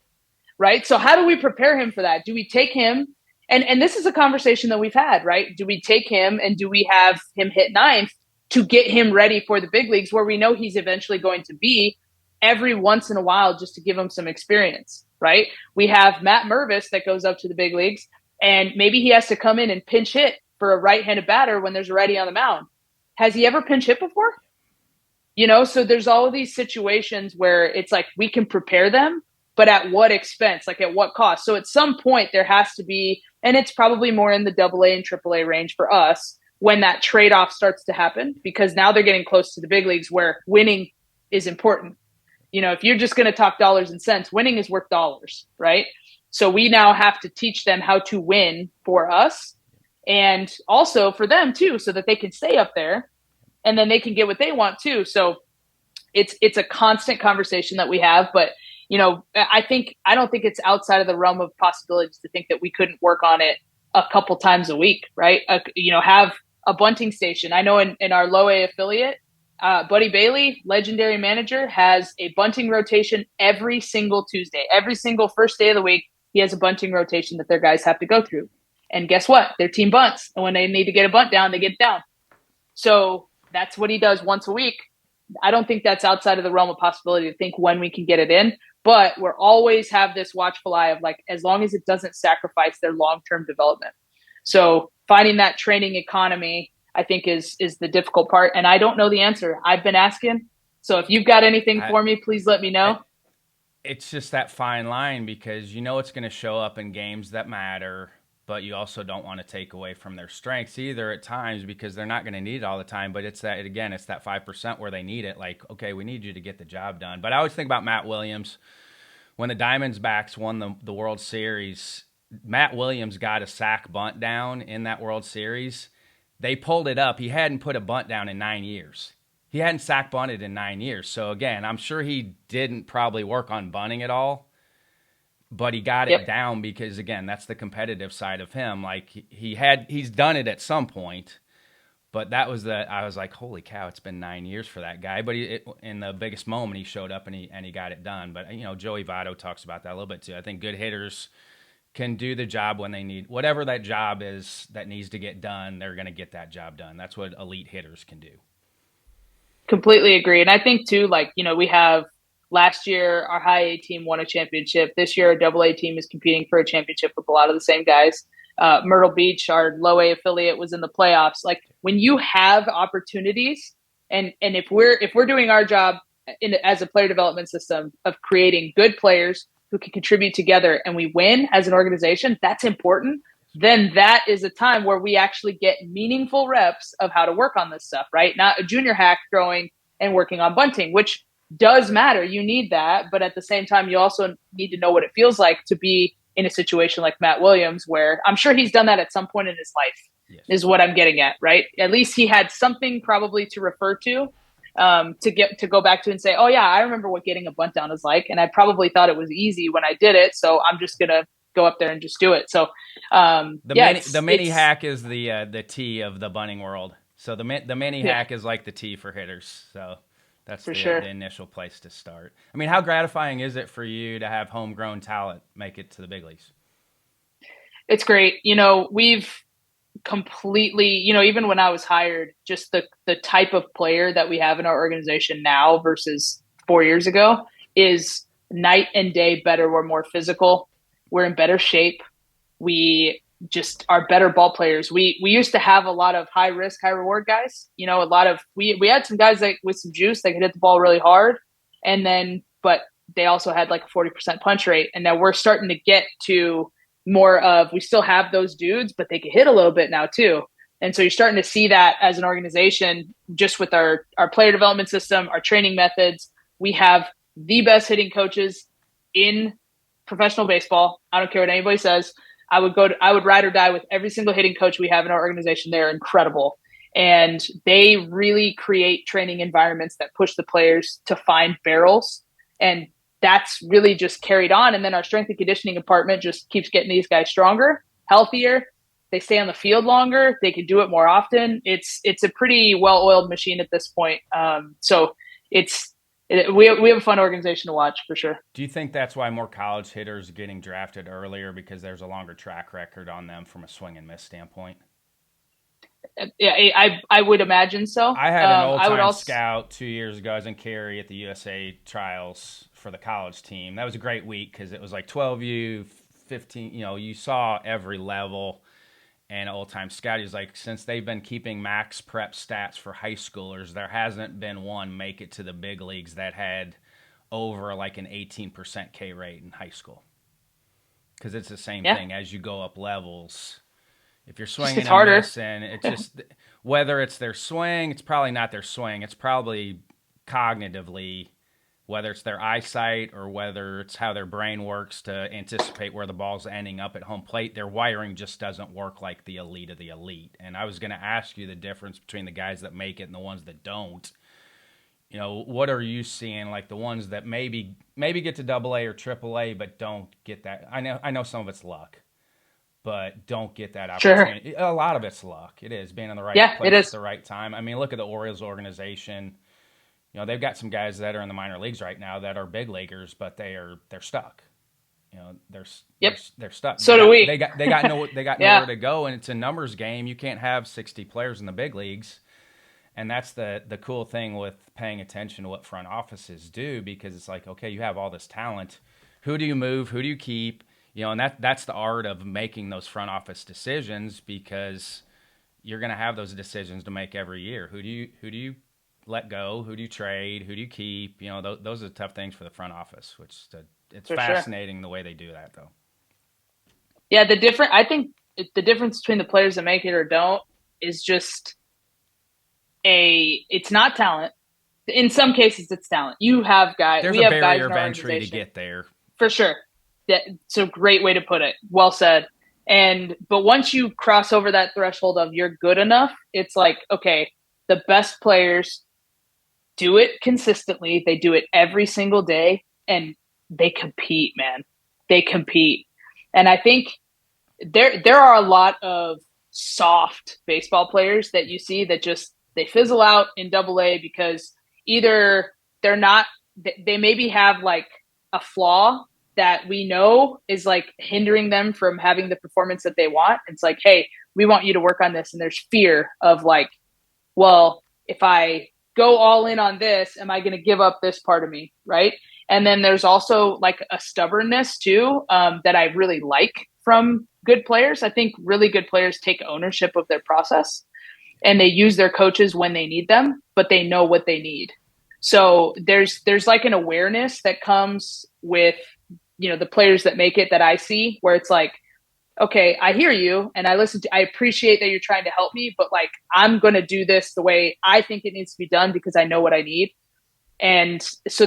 right? So how do we prepare him for that? Do we take him? And this is a conversation that we've had, right? Do we take him and do we have him hit ninth to get him ready for the big leagues where we know he's eventually going to be every once in a while just to give him some experience, right? We have Matt Mervis that goes up to the big leagues and maybe he has to come in and pinch hit for a right-handed batter when there's a righty on the mound. Has he ever pinch hit before? So there's all of these situations where it's like we can prepare them, but at what expense? Like at what cost? So at some point there has to be, and it's probably more in the AA and AAA range for us when that trade-off starts to happen, because now they're getting close to the big leagues where winning is important. If you're just going to talk dollars and cents, winning is worth dollars, right? So we now have to teach them how to win for us and also for them too, so that they can stay up there and then they can get what they want too. So it's a constant conversation that we have, but I don't think it's outside of the realm of possibilities to think that we couldn't work on it a couple times a week, right? Have a bunting station. I know in our low A affiliate, Buddy Bailey, legendary manager, has a bunting rotation every single Tuesday. Every single first day of the week, he has a bunting rotation that their guys have to go through. And guess what? Their team bunts. And when they need to get a bunt down, they get it down. So that's what he does once a week. I don't think that's outside of the realm of possibility to think when we can get it in. But we're always have this watchful eye of like, as long as it doesn't sacrifice their long-term development. So finding that training economy, I think is the difficult part. And I don't know the answer. I've been asking. So if you've got anything for me, please let me know. It's just that fine line, because it's going to show up in games that matter, but you also don't want to take away from their strengths either at times, because they're not going to need it all the time. But it's that 5% where they need it. Like, okay, we need you to get the job done. But I always think about Matt Williams. When the Diamondbacks won the World Series, Matt Williams got a sac bunt down in that World Series. They pulled it up. He hadn't put a bunt down in 9 years. He hadn't sac bunted in 9 years. So again, I'm sure he didn't probably work on bunting at all, but he got it down because, again, that's the competitive side of him. Like he's done it at some point, but I was like, holy cow, it's been 9 years for that guy. But in the biggest moment, he showed up and he got it done. But Joey Votto talks about that a little bit too. I think good hitters can do the job when they need, whatever that job is that needs to get done, they're going to get that job done. That's what elite hitters can do. Completely agree. And I think too, like, we have last year our high A team won a championship. This year our double A team is competing for a championship with a lot of the same guys. Myrtle Beach, our low A affiliate, was in the playoffs. Like when you have opportunities, and if we're doing our job as a player development system of creating good players who can contribute together, and we win as an organization, that's important. Then that is a time where we actually get meaningful reps of how to work on this stuff, right? Not a junior hack throwing and working on bunting, which does matter. You need that. But at the same time, you also need to know what it feels like to be in a situation like Matt Williams, where I'm sure he's done that at some point in his life, Yes. is what I'm getting at, right? At least he had something probably to refer to go back to and say, oh yeah, I remember what getting a bunt down is like. And I probably thought it was easy when I did it. So I'm just going to go up there and just do it. So the mini hack is the T of the bunting world. So the mini hack is like the T for hitters. So that's the initial place to start. I mean, how gratifying is it for you to have homegrown talent make it to the big leagues? It's great. We've completely, even when I was hired, just the type of player that we have in our organization now versus 4 years ago is night and day better. We're more physical. We're in better shape. We just are better ball players. We used to have a lot of high risk, high reward guys. We had some guys with some juice that could hit the ball really hard, but they also had like a 40% punch rate. And now we're starting to get to more of, we still have those dudes, but they can hit a little bit now too. And so you're starting to see that as an organization, just with our player development system, our training methods. We have the best hitting coaches in professional baseball. I don't care what anybody says. I would ride or die with every single hitting coach we have in our organization. They're incredible. And they really create training environments that push the players to find barrels. And that's really just carried on. And then our strength and conditioning department just keeps getting these guys stronger, healthier. They stay on the field longer. They can do it more often. It's a pretty well-oiled machine at this point. We have a fun organization to watch for sure. Do you think that's why more college hitters are getting drafted earlier, because there's a longer track record on them from a swing and miss standpoint? Yeah, I would imagine so. I had an old-time scout 2 years ago. I was in Cary at the USA trials for the college team. That was a great week because it was like 12U, 15, you saw every level. And old-time scout, he's like, since they've been keeping max prep stats for high schoolers, there hasn't been one make it to the big leagues that had over like an 18% K rate in high school. Because it's the same thing as you go up levels. If you're swinging and missing, it's just, whether it's their swing, it's probably not their swing. It's probably cognitively, whether it's their eyesight or whether it's how their brain works to anticipate where the ball's ending up at home plate, their wiring just doesn't work like the elite of the elite. And I was going to ask you the difference between the guys that make it and the ones that don't. What are you seeing, like the ones that maybe get to AA or AAA but don't get that? I know some of it's luck, but don't get that opportunity. Sure. A lot of it's luck. It is being in the right place at the right time. I mean, look at the Orioles organization. They've got some guys that are in the minor leagues right now that are big leaguers, but they're stuck. They're stuck. So do we. They got nowhere to go, and it's a numbers game. You can't have 60 players in the big leagues, and that's the cool thing with paying attention to what front offices do, because it's like, okay, you have all this talent. Who do you move? Who do you keep? And that's the art of making those front office decisions, because you're going to have those decisions to make every year. Who do you let go? Who do you trade? Who do you keep? Those are the tough things for the front office, it's for fascinating the way they do that, though. Yeah, I think the difference between the players that make it or don't is just it's not talent. In some cases, it's talent. You have guys. There's a barrier of entry to get there. For sure. It's a great way to put it. Well said. But once you cross over that threshold of you're good enough, it's like, okay, the best players do it consistently. They do it every single day, and they compete, man. They compete. And I think there are a lot of soft baseball players that you see that just, they fizzle out in AA because either they maybe have like a flaw that we know is like hindering them from having the performance that they want. It's like, hey, we want you to work on this. And there's fear of like, well, if I go all in on this? Am I going to give up this part of me? Right. And then there's also like a stubbornness too, that I really like from good players. I think really good players take ownership of their process and they use their coaches when they need them, but they know what they need. So there's like an awareness that comes with, the players that make it that I see, where it's like, okay, I hear you and I appreciate that you're trying to help me, but like, I'm going to do this the way I think it needs to be done because I know what I need. And so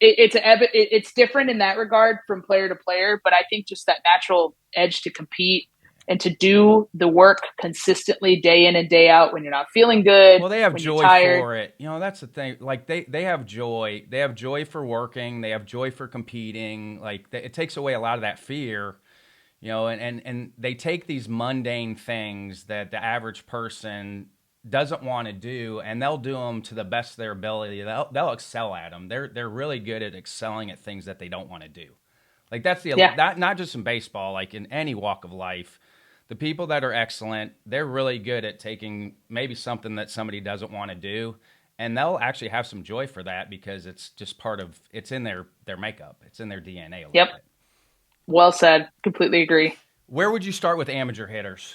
it's different in that regard from player to player, but I think just that natural edge to compete and to do the work consistently day in and day out when you're not feeling good. Well, they have when joy you're tired. for it. That's the thing. Like they have joy. They have joy for working. They have joy for competing. Like it takes away a lot of that fear. And they take these mundane things that the average person doesn't want to do, and they'll do them to the best of their ability. They'll excel at them. They're really good at excelling at things that they don't want to do. Like that's not just in baseball, like in any walk of life. The people that are excellent, they're really good at taking maybe something that somebody doesn't want to do, and they'll actually have some joy for that because it's just it's in their makeup. It's in their DNA a little bit. Well said. Completely agree. Where would you start with amateur hitters?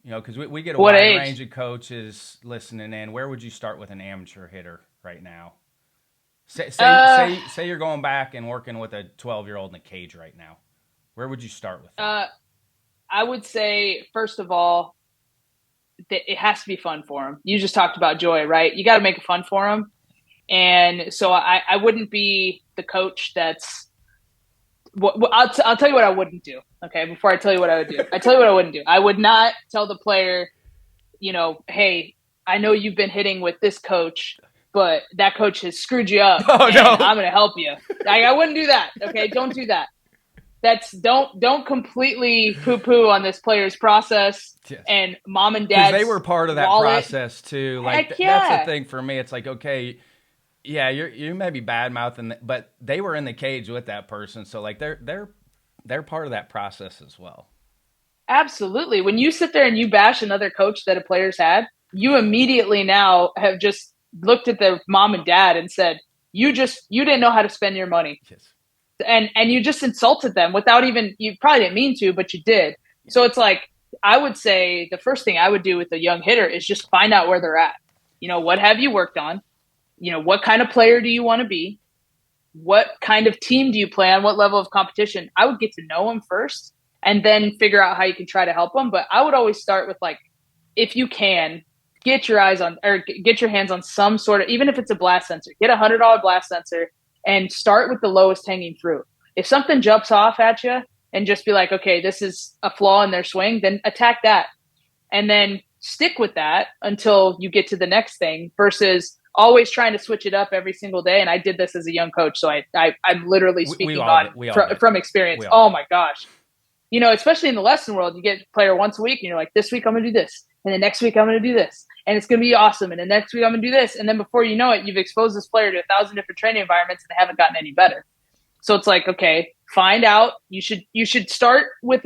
Because we get a What wide age? range of coaches listening in. Where would you start with an amateur hitter right now? Say you're going back and working with a 12-year-old in a cage right now. Where would you start with that? I would say, first of all, that it has to be fun for them. You just talked about joy, right? You got to make it fun for them. And so I wouldn't be the coach that's I'll tell you what I wouldn't do. Okay. Before I tell you what I would do, I tell you what I wouldn't do. I would not tell the player, hey, I know you've been hitting with this coach, but that coach has screwed you up. Oh, no. I'm going to help you. I wouldn't do that. Okay. Don't do that. Don't completely poo-poo on this player's process. Yes. And mom and dad. Because they were part of that process too. Like that's the thing for me. It's like, okay, yeah, you may be bad mouthing, but they were in the cage with that person, so like they're part of that process as well. Absolutely. When you sit there and you bash another coach that a player's had, you immediately now have just looked at their mom and dad and said, you didn't know how to spend your money. Yes. And you just insulted them without even, you probably didn't mean to, but you did. Yeah. So it's like, I would say the first thing I would do with a young hitter is just find out where they're at. What have you worked on? What kind of player do you want to be? What kind of team do you play on? What level of competition? I would get to know them first and then figure out how you can try to help them. But I would always start with, like, if you can, get your hands on some sort of, even if it's a blast sensor, get $100 blast sensor and start with the lowest hanging fruit. If something jumps off at you and just be like, okay, this is a flaw in their swing, then attack that. And then stick with that until you get to the next thing versus always trying to switch it up every single day. And I did this as a young coach. So I'm literally speaking from experience. Oh my gosh. Especially in the lesson world, you get a player once a week and you're like, this week I'm going to do this. And the next week I'm going to do this. And it's going to be awesome. And the next week I'm going to do this. And then before you know it, you've exposed this player to 1,000 different training environments and they haven't gotten any better. So it's like, okay, find out. You should start with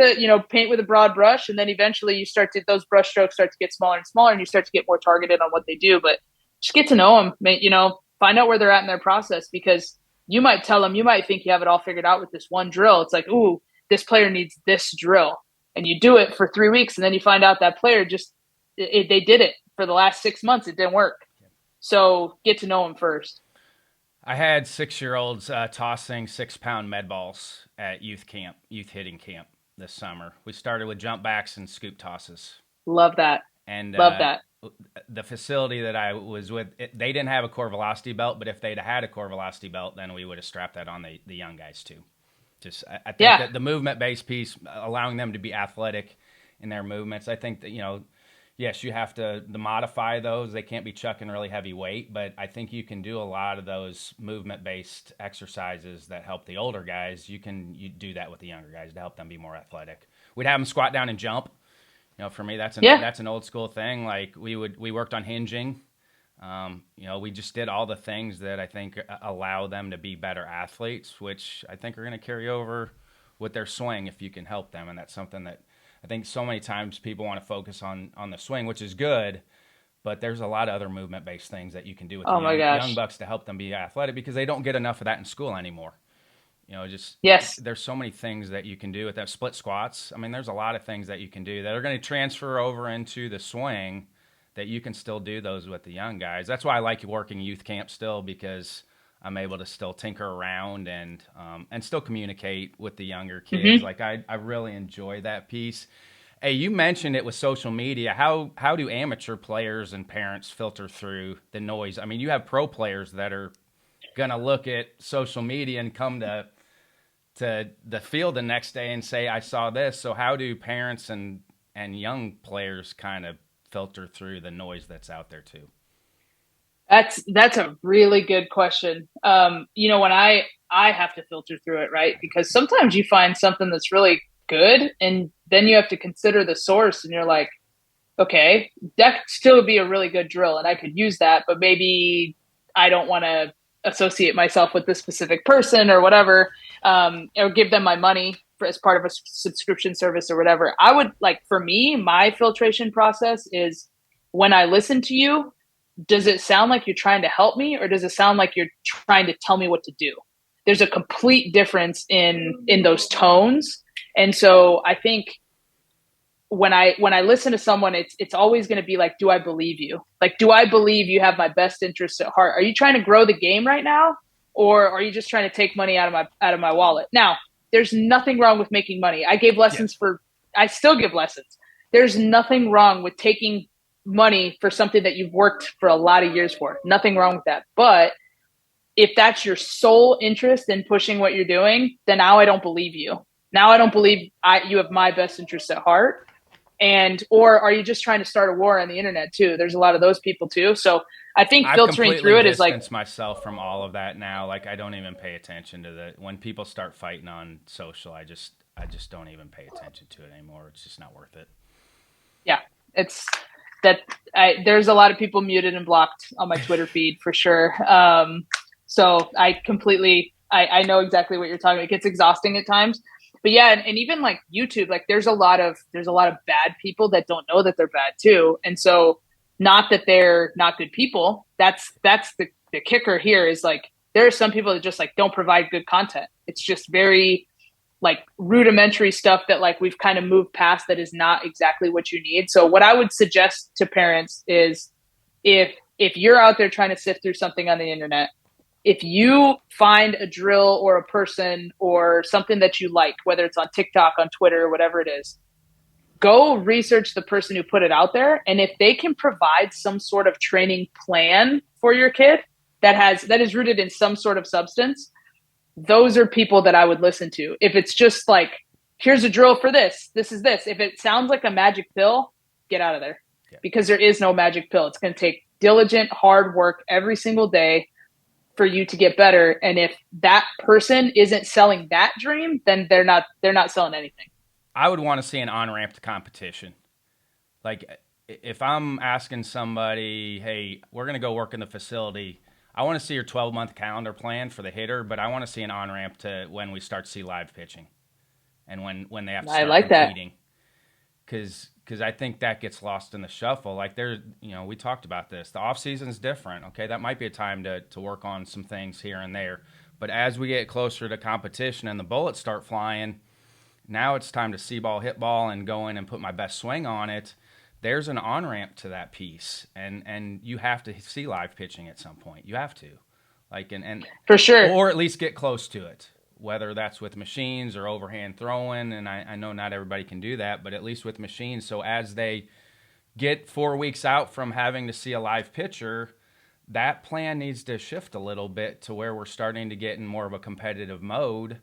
paint with a broad brush. And then eventually those brush strokes start to get smaller and smaller and you start to get more targeted on what they do. But just get to know them, find out where they're at in their process, because you might tell them, you might think you have it all figured out with this one drill. It's like, ooh, this player needs this drill. And you do it for 3 weeks. And then you find out that player they did it for the last 6 months. It didn't work. So get to know them first. I had 6-year-olds tossing 6-pound med balls at youth hitting camp this summer. We started with jump backs and scoop tosses. Love that. And love that. The facility that I was with, they didn't have a core velocity belt, but if they'd had a core velocity belt, then we would have strapped that on the young guys too. I think that the movement-based piece, allowing them to be athletic in their movements, I think that, yes, you have to modify those. They can't be chucking really heavy weight, but I think you can do a lot of those movement-based exercises that help the older guys. You do that with the younger guys to help them be more athletic. We'd have them squat down and jump. For me, that's an old school thing. Like we worked on hinging. We just did all the things that I think allow them to be better athletes, which I think are going to carry over with their swing if you can help them. And that's something that I think so many times people want to focus on the swing, which is good, But there's a lot of other movement-based things that you can do with the Oh my young gosh. bucks to help them be athletic because they don't get enough of that in school anymore. Just Yes. there's so many things that you can do with that split squats. I mean, there's a lot of things that you can do that are going to transfer over into the swing that you can still do those with the young guys. That's why I like working youth camp still because I'm able to still tinker around and still communicate with the younger kids. Hmm. Like I really enjoy that piece. Hey, you mentioned it with social media. How do amateur players and parents filter through the noise? I mean, you have pro players that are gonna look at social media and come to the field the next day and say, I saw this. So how do parents and young players kind of filter through the noise that's out there too? That's a really good question. When I have to filter through it, right? Because sometimes you find something that's really good, and then you have to consider the source, and you're like, okay, that could still be a really good drill, and I could use that, but maybe I don't want to associate myself with this specific person or whatever, or give them my money as part of a subscription service or whatever. I would like, for me, my filtration process is when I listen to you, does it sound like you're trying to help me or does it sound like you're trying to tell me what to do? There's a complete difference in those tones. And so I think when I listen to someone, it's always going to be like, do I believe you? Like, do I believe you have my best interests at heart? Are you trying to grow the game right now, or are you just trying to take money out of my wallet? Now, there's nothing wrong with making money. Yes. I still give lessons. There's nothing wrong with taking money for something that you've worked for a lot of years for. Nothing wrong with that. But if that's your sole interest in pushing what you're doing, then now I don't believe you. Now I don't believe you have my best interests at heart. And or are you just trying to start a war on the internet too? There's a lot of those people too. So I think I've filtering completely through it is like, distanced myself from all of that now. Like I don't even pay attention to the when people start fighting on social. I just don't even pay attention to it anymore. It's just not worth it. yeah, it's that there's a lot of people muted and blocked on my Twitter feed for sure. So I know exactly what you're talking about. It gets exhausting at times, but yeah, and even like YouTube, like there's a lot of bad people that don't know that they're bad too, and so not that they're not good people. That's the kicker here is like there are some people that just like don't provide good content. It's just very like rudimentary stuff that like we've kind of moved past that is not exactly what you need. So what I would suggest to parents is if you're out there trying to sift through something on the internet, if you find a drill or a person or something that you like, whether it's on TikTok, on Twitter, or whatever it is, go research the person who put it out there. And if they can provide some sort of training plan for your kid that is rooted in some sort of substance, those are people that I would listen to. If it's just like, here's a drill for this, this is this. If it sounds like a magic pill, get out of there Yeah. because there is no magic pill. It's going to take diligent, hard work every single day for you to get better. And if that person isn't selling that dream, then they're not selling anything. I would want to see an on ramp to competition. Like if I'm asking somebody, hey, we're gonna go work in the facility. I want to see your 12-month calendar plan for the hitter, but I want to see an on ramp to when we start to see live pitching and when they have to I start like that. competing. Because I think that gets lost in the shuffle. Like we talked about this. The off season is different. Okay, that might be a time to work on some things here and there. But as we get closer to competition and the bullets start flying, now it's time to see ball, hit ball, and go in and put my best swing on it. There's an on ramp to that piece, and you have to see live pitching at some point. You have to, like, and For sure. or at least get close to it, whether that's with machines or overhand throwing. And I know not everybody can do that, but at least with machines. So as they get 4 weeks out from having to see a live pitcher, that plan needs to shift a little bit to where we're starting to get in more of a competitive mode.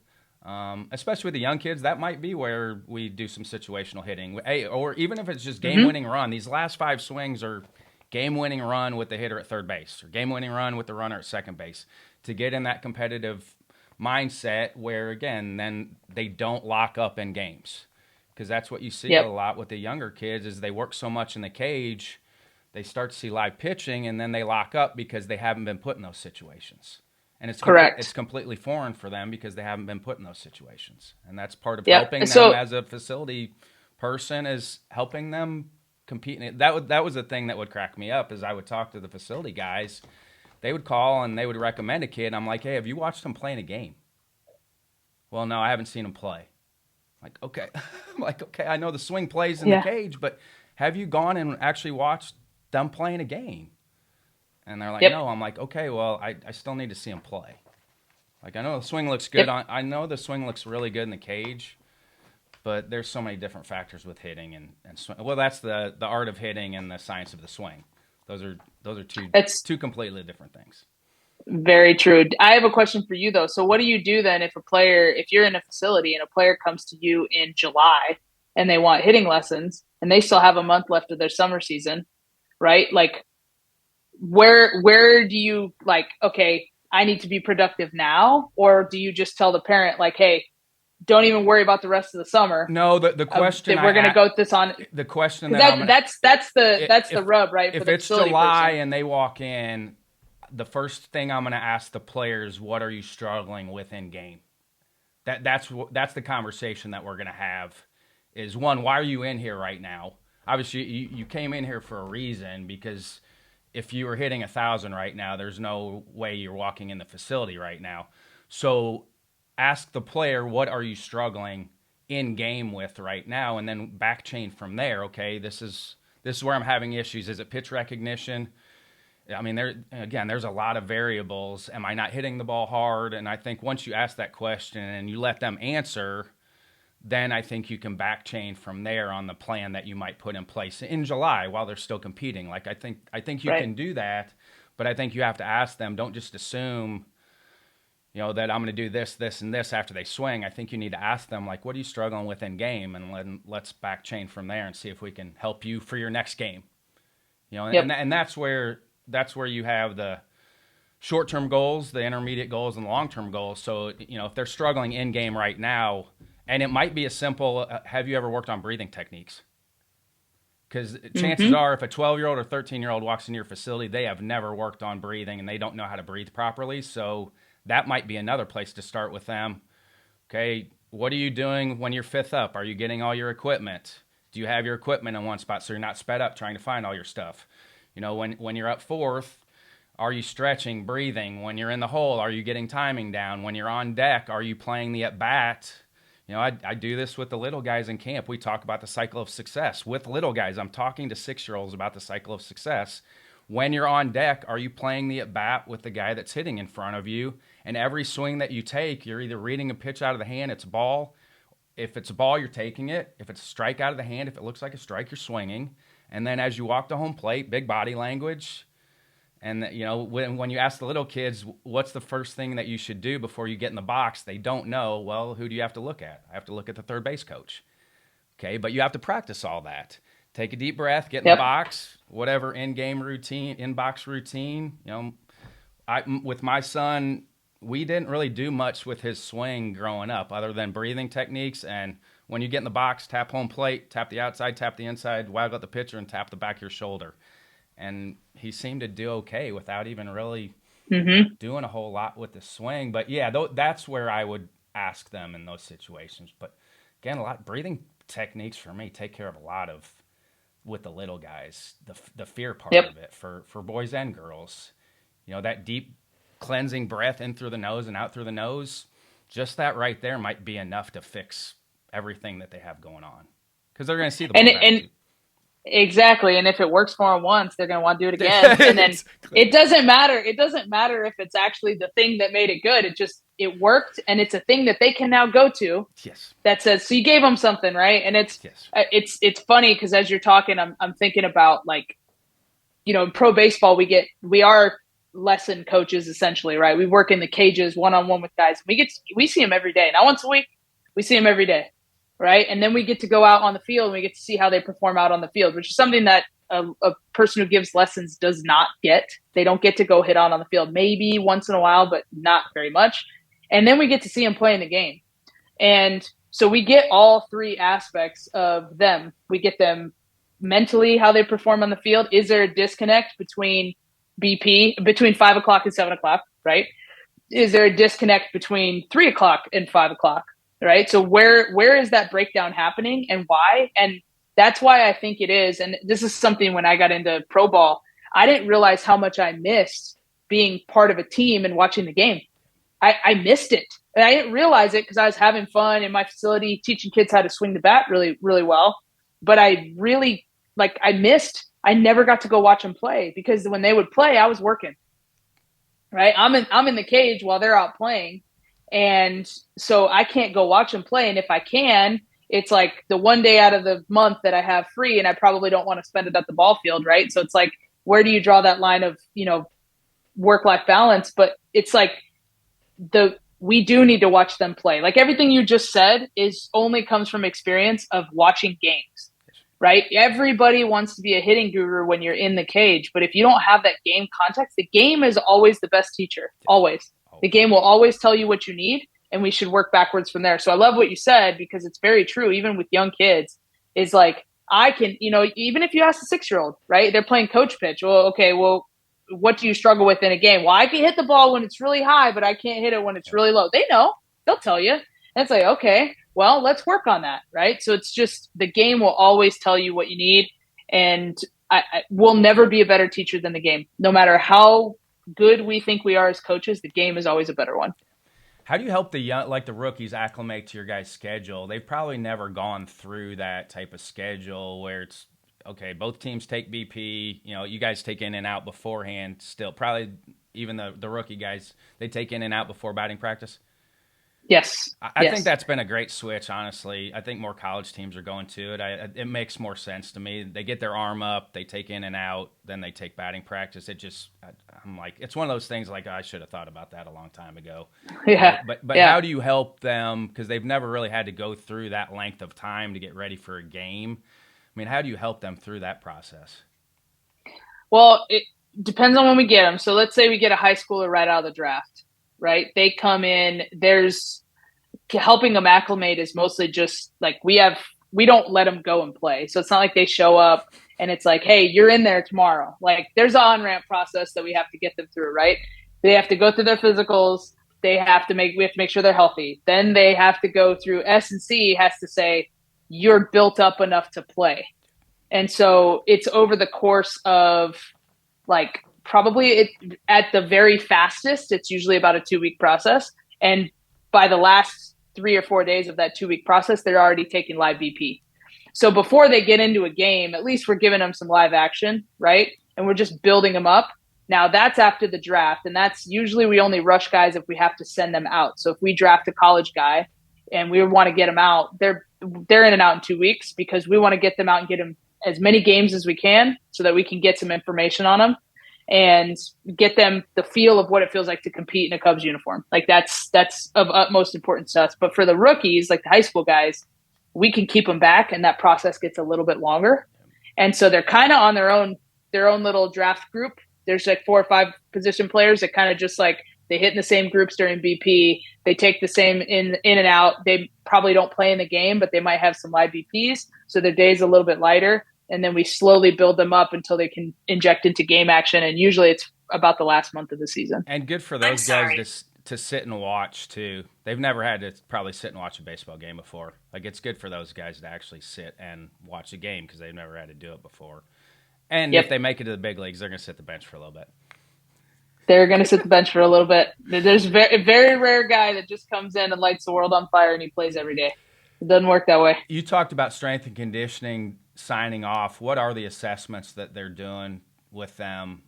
Especially with the young kids, that might be where we do some situational hitting. Hey, or even if it's just game-winning run. These last 5 swings are game-winning run with the hitter at third base or game-winning run with the runner at second base to get in that competitive mindset where, again, then they don't lock up in games. Because that's what you see a Yep. lot with the younger kids is they work so much in the cage, they start to see live pitching, and then they lock up because they haven't been put in those situations. And it's Correct. completely foreign for them because they haven't been put in those situations. And that's part of Yep. helping them So as a facility person is helping them competing. That was a thing that would crack me up. Is I would talk to the facility guys. They would call and they would recommend a kid. And I'm like, hey, have you watched him play in a game? Well, no, I haven't seen him play. Like, okay. I'm like, okay, I know the swing plays in the cage, but have you gone and actually watched them playing a game? And they're like, no. I'm like, okay, well, I still need to see him play. Like, I know the swing looks good. I know the swing looks really good in the cage, but there's so many different factors with hitting and swing. Well, that's the art of hitting and the science of the swing. Those are two completely different things. Very true. I have a question for you though. So what do you do then if you're in a facility and a player comes to you in July and they want hitting lessons and they still have a month left of their summer season, right? Like where do you like, okay, I need to be productive now? Or do you just tell the parent like, hey, don't even worry about the rest of the summer? No, the question we're going to go this on. The question that's the rub, right? If it's July and they walk in, the first thing I'm going to ask the players, what are you struggling with in game? That's the conversation that we're going to have. Is one, why are you in here right now? Obviously, you came in here for a reason, because if you were hitting 1,000 right now, there's no way you're walking in the facility right now. So ask the player, what are you struggling in game with right now, and then back chain from there. Okay, this is where I'm having issues. Is it pitch recognition? I mean, there's a lot of variables. Am I not hitting the ball hard? And I think once you ask that question and you let them answer, then I think you can back chain from there on the plan that you might put in place in July while they're still competing. Like I think you can do that, but I think you have to ask them. Don't just assume, that I'm going to do this, this, and this after they swing. I think you need to ask them, like, what are you struggling with in game, and let's back chain from there and see if we can help you for your next game. And that's where you have the short-term goals, the intermediate goals, and the long-term goals. So, if they're struggling in game right now, and it might be as simple, have you ever worked on breathing techniques? Because chances are, if a 12-year-old or 13-year-old walks into your facility, they have never worked on breathing and they don't know how to breathe properly. So that might be another place to start with them. Okay, what are you doing when you're fifth up? Are you getting all your equipment? Do you have your equipment in one spot so you're not sped up trying to find all your stuff? When you're up fourth, are you stretching, breathing? When you're in the hole, are you getting timing down? When you're on deck, are you playing the at-bat? I do this with the little guys in camp. We talk about the cycle of success. With little guys, I'm talking to 6-year-olds about the cycle of success. When you're on deck, are you playing the at-bat with the guy that's hitting in front of you? And every swing that you take, you're either reading a pitch out of the hand, it's a ball. If it's a ball, you're taking it. If it's a strike out of the hand, if it looks like a strike, you're swinging. And then as you walk to home plate, big body language. And, when you ask the little kids, what's the first thing that you should do before you get in the box, they don't know. Well, who do you have to look at? I have to look at the third base coach. Okay, but you have to practice all that. Take a deep breath, get in the box, whatever in-game routine, in-box routine. With my son, we didn't really do much with his swing growing up other than breathing techniques. And when you get in the box, tap home plate, tap the outside, tap the inside, waggle at the pitcher, and tap the back of your shoulder. And he seemed to do okay without even really doing a whole lot with the swing. But yeah, that's where I would ask them in those situations. But again, breathing techniques for me take care of a lot of, with the little guys, the fear part of it for boys and girls. That deep cleansing breath in through the nose and out through the nose, just that right there might be enough to fix everything that they have going on. Because they're going to see the ball. Exactly. And if it works for them once, they're going to want to do it again. And then it doesn't matter. It doesn't matter if it's actually the thing that made it good. It worked, and it's a thing that they can now go to. Yes. That says, so you gave them something, right? And it's funny because as you're talking, I'm thinking about in pro baseball, we are lesson coaches essentially, right? We work in the cages one-on-one with guys. We see them every day. Not once a week. We see them every day. Right. And then we get to go out on the field and we get to see how they perform out on the field, which is something that a person who gives lessons does not get. They don't get to go hit on the field, maybe once in a while, but not very much. And then we get to see them play in the game. And so we get all three aspects of them. We get them mentally, how they perform on the field. Is there a disconnect between between 5 o'clock and 7 o'clock? Right. Is there a disconnect between 3 o'clock and 5 o'clock? Right. So where is that breakdown happening and why? And that's why I think it is. And this is something when I got into pro ball, I didn't realize how much I missed being part of a team and watching the game. I missed it. And I didn't realize it because I was having fun in my facility, teaching kids how to swing the bat really, really well. But I really, like, I never got to go watch them play because when they would play, I was working, right? I'm in the cage while they're out playing. And so I can't go watch them play. And if I can, it's like the one day out of the month that I have free, and I probably don't want to spend it at the ball field, right? So it's like, where do you draw that line of, work-life balance? But it's like we do need to watch them play. Like everything you just said is only comes from experience of watching games, right? Everybody wants to be a hitting guru when you're in the cage, but if you don't have that game context, the game is always the best teacher. Always. The game will always tell you what you need, and we should work backwards from there. So I love what you said because it's very true. Even with young kids, is like I can, even if you ask a 6-year-old, right? They're playing coach pitch. Well, okay, well, what do you struggle with in a game? Well, I can hit the ball when it's really high, but I can't hit it when it's really low. They know. They'll tell you. And it's like, okay, well, let's work on that, right? So it's just the game will always tell you what you need, and I will never be a better teacher than the game. No matter how good we think we are as coaches, the game is always a better one. How do you help the rookies acclimate to your guys' schedule? They've probably never gone through that type of schedule where it's, okay, both teams take BP, you guys take in and out beforehand still. Probably even the rookie guys, they take in and out before batting practice. Yes. I think that's been a great switch, honestly. I think more college teams are going to it. It makes more sense to me. They get their arm up, they take in and out, then they take batting practice. I'm like, it's one of those things like I should have thought about that a long time ago. Yeah. But how do you help them? Because they've never really had to go through that length of time to get ready for a game. I mean, how do you help them through that process? Well, it depends on when we get them. So let's say we get a high schooler right out of the draft, right? They come in, there's helping them acclimate is mostly just like we don't let them go and play. So it's not like they show up and it's like, hey, you're in there tomorrow. Like there's an on-ramp process that we have to get them through, right? They have to go through their physicals. We have to make sure they're healthy. Then they have to go through S&C has to say, you're built up enough to play. And so it's over the course of like probably at the very fastest, it's usually about a 2-week process. And by the last 3 or 4 days of that 2-week process, they're already taking live BP. So before they get into a game, at least we're giving them some live action, right? And we're just building them up. Now that's after the draft. And that's usually we only rush guys if we have to send them out. So if we draft a college guy and we want to get them out, they're in and out in 2 weeks because we want to get them out and get them as many games as we can so that we can get some information on them and get them the feel of what it feels like to compete in a Cubs uniform. Like that's of utmost importance to us. But for the rookies, like the high school guys, we can keep them back and that process gets a little bit longer. And so they're kind of on their own little draft group. There's like 4 or 5 position players that kind of just like they hit in the same groups during BP. They take the same in and out. They probably don't play in the game, but they might have some live BPs. So their day's a little bit lighter. And then we slowly build them up until they can inject into game action. And usually it's about the last month of the season. And good for those guys to sit and watch, too. They've never had to probably sit and watch a baseball game before. Like, it's good for those guys to actually sit and watch a game because they've never had to do it before. And if they make it to the big leagues, they're going to sit the bench for a little bit. They're going to sit the bench for a little bit. There's a very rare guy that just comes in and lights the world on fire and he plays every day. It doesn't work that way. You talked about strength and conditioning signing off. What are the assessments that they're doing with them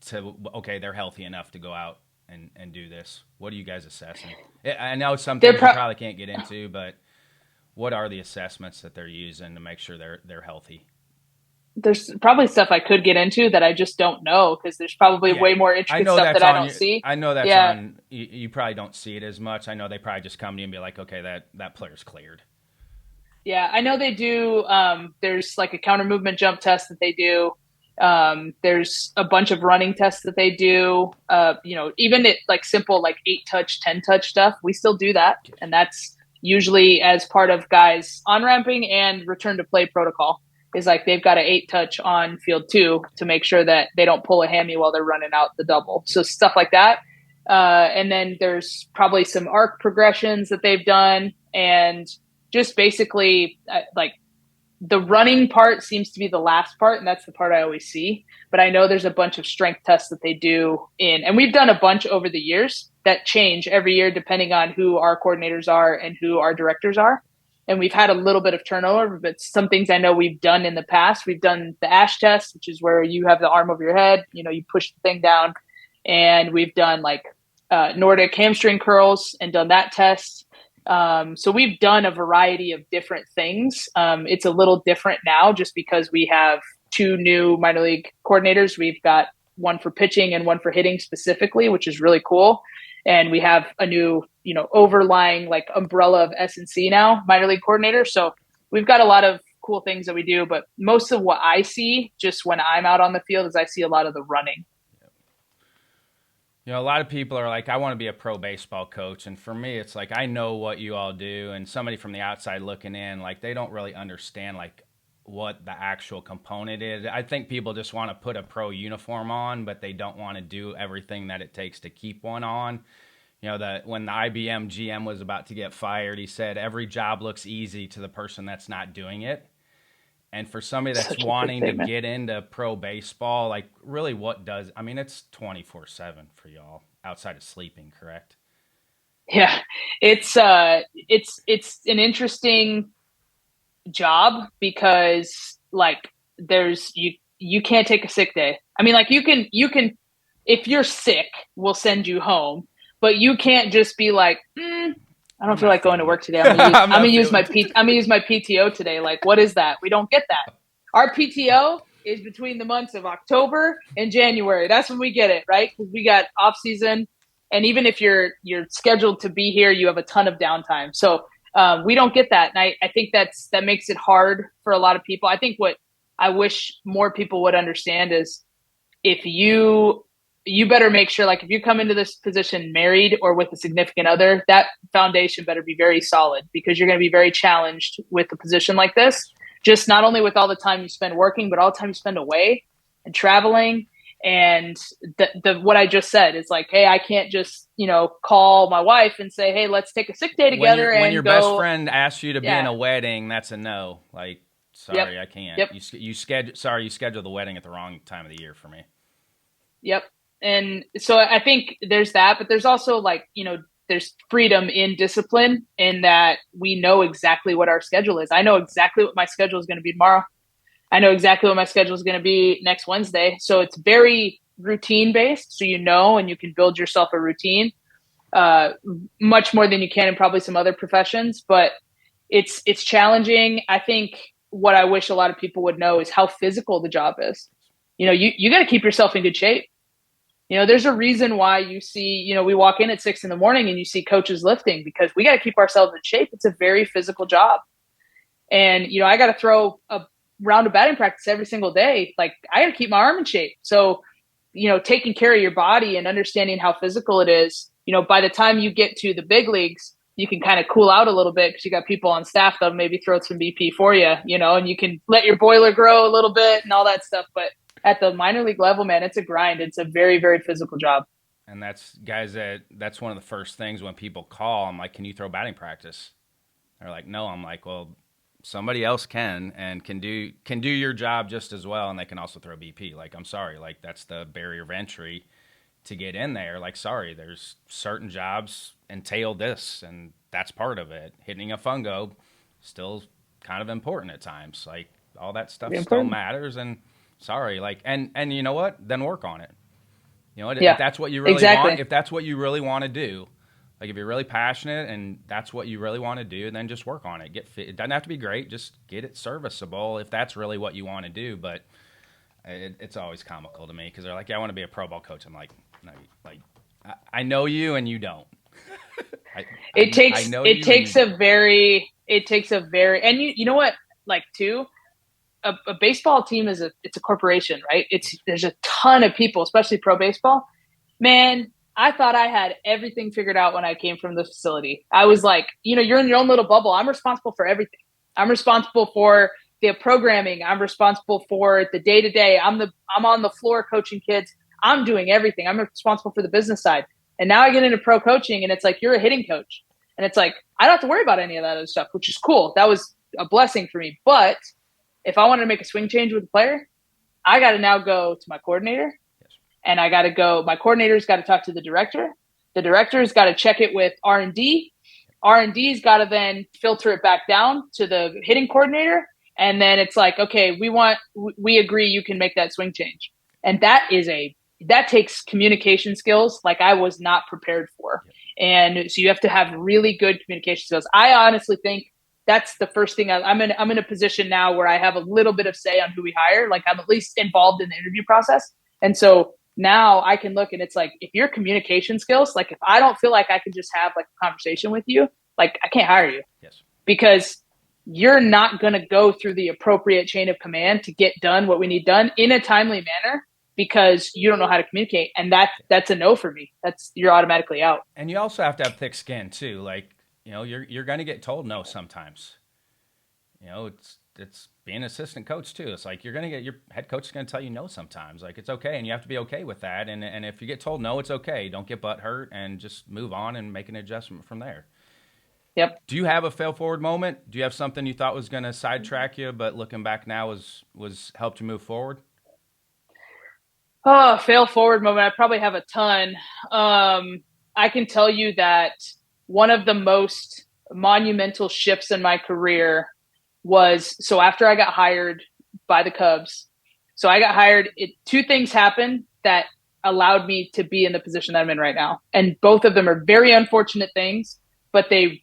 to, okay, they're healthy enough to go out and do this? What are you guys assessing? I know some things you probably can't get into, but what are the assessments that they're using to make sure they're healthy? There's probably stuff I could get into that I just don't know because there's probably way more intricate stuff that I don't see. I know that's on. You probably don't see it as much. I know they probably just come to you and be like, okay, that player's cleared. Yeah, I know they do. There's like a counter movement jump test that they do. There's a bunch of running tests that they do. Even it like simple like 8-touch, 10-touch stuff, we still do that, and that's usually as part of guys on ramping and return to play protocol. Is like they've got an 8-touch on field 2 to make sure that they don't pull a hammy while they're running out the double. So stuff like that. And then there's probably some arc progressions that they've done and just basically like the running part seems to be the last part, and that's the part I always see. But I know there's a bunch of strength tests that they do and we've done a bunch over the years that change every year depending on who our coordinators are and who our directors are. And we've had a little bit of turnover, but some things I know we've done in the past. We've done the ASH test, which is where you have the arm over your head, you push the thing down. And we've done like Nordic hamstring curls and done that test. So we've done a variety of different things. It's a little different now just because we have 2 new minor league coordinators. We've got one for pitching and one for hitting specifically, which is really cool. And we have a new, overlying like umbrella of S&C now, minor league coordinator. So we've got a lot of cool things that we do, but most of what I see just when I'm out on the field is I see a lot of the running. A lot of people are like, I want to be a pro baseball coach. And for me, it's like, I know what you all do. And somebody from the outside looking in, like, they don't really understand, like, what the actual component is. I think people just want to put a pro uniform on, but they don't want to do everything that it takes to keep one on. When the IBM GM was about to get fired, he said, every job looks easy to the person that's not doing it. And for somebody that's wanting to get into pro baseball, like really it's 24/7 for y'all outside of sleeping, correct? Yeah, it's an interesting job because like you can't take a sick day. I mean, like you can, if you're sick, we'll send you home, but you can't just be like, I don't feel like going to work today. I'm gonna use my PTO today. Like, what is that? We don't get that. Our PTO is between the months of October and January. That's when we get it, right? Because we got off season, and even if you're scheduled to be here, you have a ton of downtime. So we don't get that, and I think that makes it hard for a lot of people. I think what I wish more people would understand is if you better make sure, like if you come into this position married or with a significant other, that foundation better be very solid because you're going to be very challenged with a position like this. Just not only with all the time you spend working, but all the time you spend away and traveling. And what I just said is like, hey, I can't just, call my wife and say, hey, let's take a sick day together. When your best friend asks you to be in a wedding, that's a no. Like, sorry, yep. I can't. Yep. You scheduled the wedding at the wrong time of the year for me. Yep. And so I think there's that, but there's also like, there's freedom in discipline in that we know exactly what our schedule is. I know exactly what my schedule is going to be tomorrow. I know exactly what my schedule is going to be next Wednesday. So it's very routine based. So, and you can build yourself a routine much more than you can in probably some other professions, but it's challenging. I think what I wish a lot of people would know is how physical the job is. You got to keep yourself in good shape. There's a reason why you see, we walk in at 6 a.m. and you see coaches lifting because we got to keep ourselves in shape. It's a very physical job. And, I got to throw a round of batting practice every single day. Like I got to keep my arm in shape. So, taking care of your body and understanding how physical it is, by the time you get to the big leagues, you can kind of cool out a little bit because you got people on staff that'll maybe throw some BP for you, and you can let your boiler grow a little bit and all that stuff. But at the minor league level, man, it's a grind. It's a very, very physical job. And that's one of the first things when people call, I'm like, can you throw batting practice? They're like, no. I'm like, well, somebody else can and can do your job just as well. And they can also throw BP. Like, I'm sorry. Like that's the barrier of entry to get in there. Like, sorry, there's certain jobs entail this and that's part of it. Hitting a fungo still kind of important at times. Like all that stuff still matters. And sorry, like, and you know what? Then work on it. If that's what you really want, if that's what you really want to do, like if you're really passionate and that's what you really want to do, then just work on it. Get fit. It doesn't have to be great. Just get it serviceable if that's really what you want to do. But it's always comical to me because they're like, yeah, I want to be a pro ball coach. I'm like, no, like I know you and you don't. It takes a very, and you know what, like too, a baseball team it's a corporation, right? There's a ton of people, especially pro baseball. Man, I thought I had everything figured out when I came from the facility. I was like, you're in your own little bubble. I'm responsible for everything. I'm responsible for the programming. I'm responsible for the day to day. I'm on the floor coaching kids. I'm doing everything. I'm responsible for the business side. And now I get into pro coaching and it's like, you're a hitting coach. And it's like, I don't have to worry about any of that other stuff, which is cool. That was a blessing for me. But if I want to make a swing change with a player, I got to now go to my coordinator, and I got to go. My coordinator's got to talk to the director. The director's got to check it with R&D. R&D's got to then filter it back down to the hitting coordinator, and then it's like, okay, we agree you can make that swing change, and that takes communication skills like I was not prepared for, and so you have to have really good communication skills. I honestly think that's the first thing. I'm in a position now where I have a little bit of say on who we hire. Like I'm at least involved in the interview process, and so now I can look and it's like, if your communication skills, like if I don't feel like I can just have like a conversation with you, like I can't hire you. Yes. Because you're not going to go through the appropriate chain of command to get done what we need done in a timely manner because you don't know how to communicate. And that's a no for me. You're automatically out. And you also have to have thick skin too. Like, you're going to get told no sometimes. It's being an assistant coach too. It's like your head coach is going to tell you no sometimes. Like it's okay, and you have to be okay with that. And if you get told no, it's okay. Don't get butt hurt, and just move on and make an adjustment from there. Yep. Do you have a fail forward moment? Do you have something you thought was going to sidetrack you, but looking back now was helped you move forward? Oh, fail forward moment. I probably have a ton. I can tell you that one of the most monumental shifts in my career was, so after I got hired by the Cubs, so I got hired, two things happened that allowed me to be in the position that I'm in right now. And both of them are very unfortunate things, but they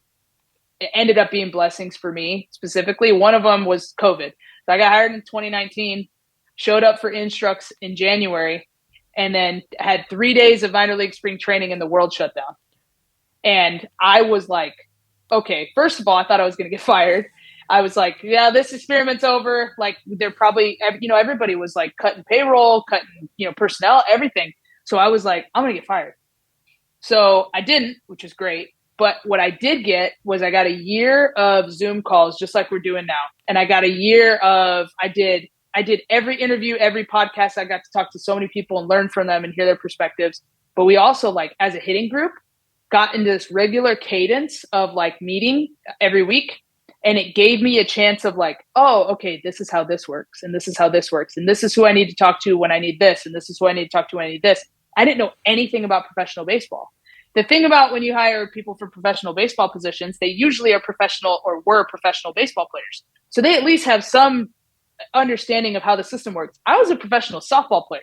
ended up being blessings for me specifically. One of them was COVID. So I got hired in 2019, showed up for instructs in January, and then had 3 days of minor league spring training and the world shut down. And I was like, okay, first of all, I thought I was going to get fired. I was like, yeah, this experiment's over. Like they're probably, everybody was like cutting payroll, cutting, personnel, everything. So I was like, I'm going to get fired. So I didn't, which is great. But what I did get was I got a year of Zoom calls, just like we're doing now. And I got a year of, I did every interview, every podcast. I got to talk to so many people and learn from them and hear their perspectives. But we also, like, as a hitting group, got into this regular cadence of like meeting every week. And it gave me a chance of like, oh, okay, this is how this works. And this is how this works. And this is who I need to talk to when I need this. And this is who I need to talk to when I need this. I didn't know anything about professional baseball. The thing about when you hire people for professional baseball positions, they usually are professional or were professional baseball players. So they at least have some understanding of how the system works. I was a professional softball player.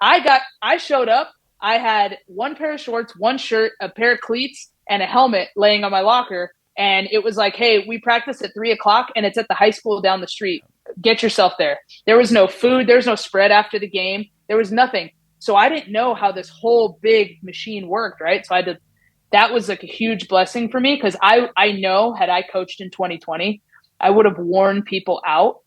I showed up. I had one pair of shorts, one shirt, a pair of cleats, and a helmet laying on my locker. And it was like, hey, we practice at 3:00 and it's at the high school down the street. Get yourself there. There was no food. There was no spread after the game. There was nothing. So I didn't know how this whole big machine worked, right? So that was like a huge blessing for me because I know had I coached in 2020, I would have worn people out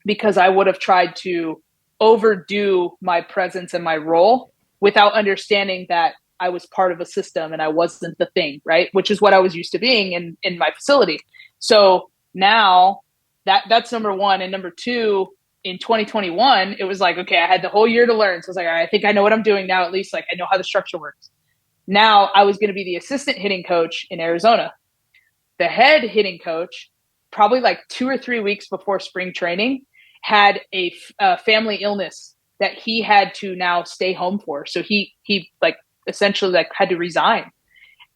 because I would have tried to overdo my presence and my role without understanding that I was part of a system and I wasn't the thing, right? Which is what I was used to being in my facility. So now that's number one. And number two, in 2021, it was like, okay, I had the whole year to learn. So I was like, all right, I think I know what I'm doing now. At least like I know how the structure works. Now I was going to be the assistant hitting coach in Arizona. The head hitting coach, probably like 2 or 3 weeks before spring training, had a family illness that he had to now stay home for. So he like essentially like had to resign.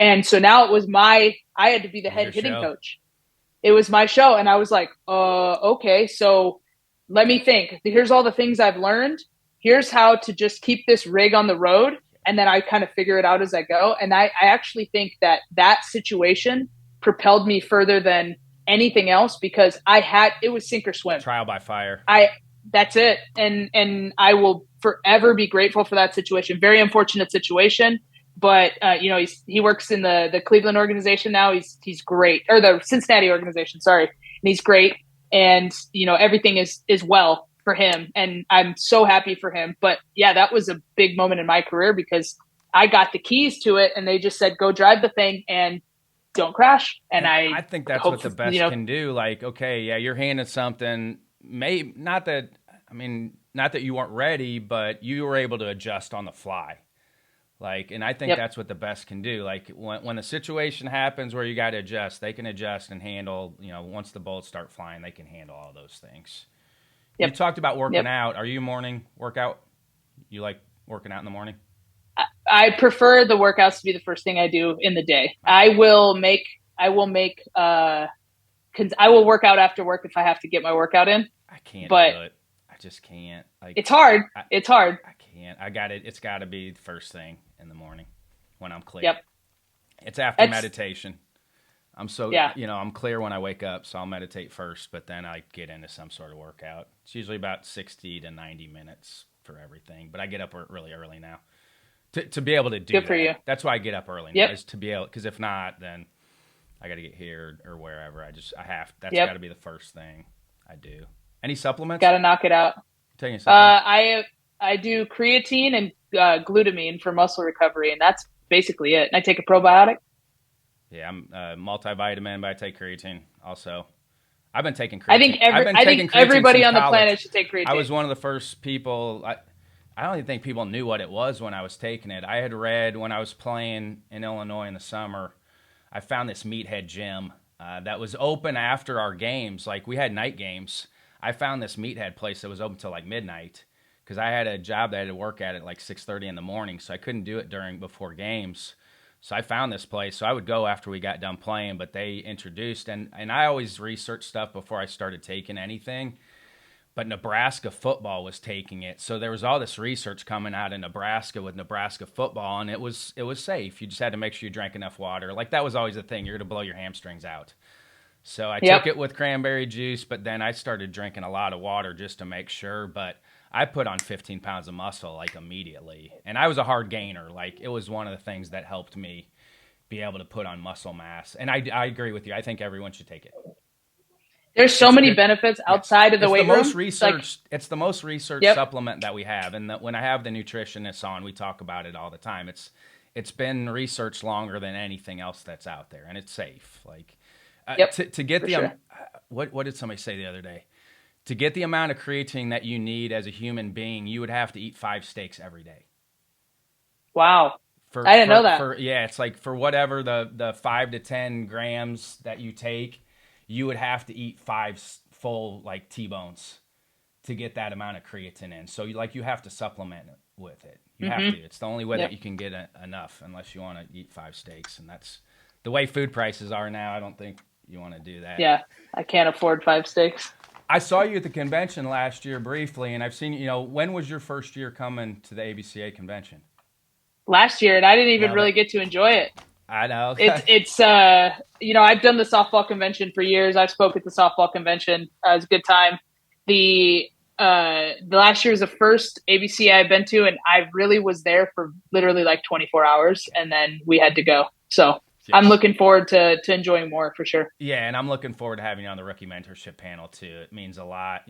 And so now I had to be the head hitting coach. It was my show. And I was like, okay, so let me think. Here's all the things I've learned. Here's how to just keep this rig on the road. And then I kind of figure it out as I go. And I actually think that situation propelled me further than anything else because it was sink or swim. Trial by fire. That's it. And I will forever be grateful for that situation. Very unfortunate situation, but he works in the Cleveland organization now. He's great, or the Cincinnati organization. Sorry. And he's great. And, everything is well for him. And I'm so happy for him. But yeah, that was a big moment in my career because I got the keys to it and they just said, go drive the thing and don't crash. And I think that's what the best can do. Like, okay, yeah, you're handing something, not that you weren't ready, but you were able to adjust on the fly. Like, and I think that's what the best can do. Like when a situation happens where you got to adjust, they can adjust and handle, once the bullets start flying, they can handle all those things. You Yep. talked about working Yep. out. Are you a morning workout? You like working out in the morning? I prefer the workouts to be the first thing I do in the day. Okay. I will make I will work out after work if I have to get my workout in. I can't But do it. I just can't. Like, it's hard. I, It's hard. I can't. I got it. It's got to be the first thing in the morning when I'm clear. Yep. It's after That's meditation. I'm so, yeah. I'm clear when I wake up, so I'll meditate first, but then I get into some sort of workout. It's usually about 60 to 90 minutes for everything, but I get up really early now to be able to do Good for that. you. That's why I get up early now, Yep. is to be able, because if not, then I got to get here or wherever. That's got Yep. to be the first thing I do. Any supplements? Got to knock it out. Taking supplements? I do creatine and glutamine for muscle recovery, and that's basically it. And I take a probiotic. Yeah, I'm multivitamin, but I take creatine also. I've been taking creatine. I think everybody on the planet should take creatine. I was one of the first people. I don't even think people knew what it was when I was taking it. I had read when I was playing in Illinois in the summer. I found this meathead gym that was open after our games. Like, we had night games. I found this meathead place that was open till like midnight because I had a job that I had to work at like 6:30 in the morning, so I couldn't do it before games. So I found this place. So I would go after we got done playing, but they introduced, and I always researched stuff before I started taking anything. But Nebraska football was taking it. So there was all this research coming out of Nebraska with Nebraska football, and it was safe. You just had to make sure you drank enough water. Like, that was always the thing. You're going to blow your hamstrings out. So I took it with cranberry juice, but then I started drinking a lot of water just to make sure. But I put on 15 pounds of muscle like immediately. And I was a hard gainer. Like, it was one of the things that helped me be able to put on muscle mass. And I agree with you. I think everyone should take it. There's so many benefits outside of the weight room. It's the most researched supplement that we have. And when I have the nutritionists on, we talk about it all the time. It's been researched longer than anything else that's out there, and it's safe. Like, to get what did somebody say the other day? To get the amount of creatine that you need as a human being, you would have to eat 5 steaks every day. Wow. I didn't know that. It's like for whatever the 5 to 10 grams that you take, you would have to eat 5 full like T-bones to get that amount of creatine in. So you have to supplement it with it. You have to. It's the only way that you can get enough, unless you want to eat 5 steaks. And that's the way food prices are now. I don't think you want to do that. Yeah, I can't afford 5 steaks. I saw you at the convention last year briefly, and I've seen, when was your first year coming to the ABCA convention? Last year, and I didn't even really get to enjoy it. I know. It's I've done the softball convention for years. I've spoke at the softball convention. It was a good time. The last year was the first ABCA I've been to, and I really was there for literally like 24 hours, and then we had to go. So yes. I'm looking forward to enjoying more for sure. Yeah, and I'm looking forward to having you on the rookie mentorship panel too. It means a lot.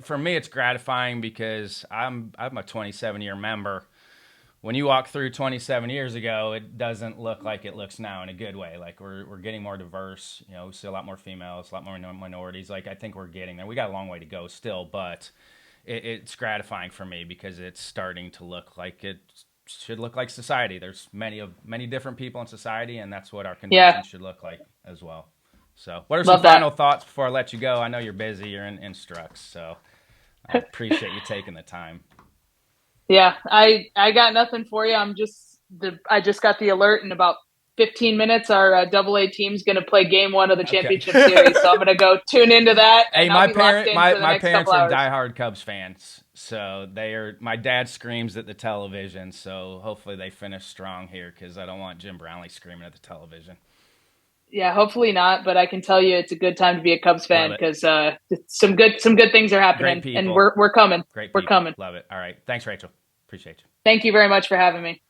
For me, it's gratifying because I'm a 27-year member. When you walk through 27 years ago, it doesn't look like it looks now in a good way. Like, we're getting more diverse. We see a lot more females, a lot more minorities. Like, I think we're getting there. We got a long way to go still, but it's gratifying for me because it's starting to look like it should look like society. There's many different people in society, and that's what our convention should look like as well. So what are some final thoughts before I let you go? I know you're busy. You're in instructs, so I appreciate you taking the time. Yeah, I got nothing for you. I just got the alert in about 15 minutes. Our AA team's going to play game 1 of the championship series, so I'm going to go tune into that. Hey, my parents are diehard Cubs fans, so my dad screams at the television, so hopefully they finish strong here because I don't want Jim Brownlee screaming at the television. Yeah, hopefully not, but I can tell you it's a good time to be a Cubs fan because some good things are happening, and we're coming. Great people. We're coming. Love it. All right. Thanks, Rachel. Appreciate you. Thank you very much for having me.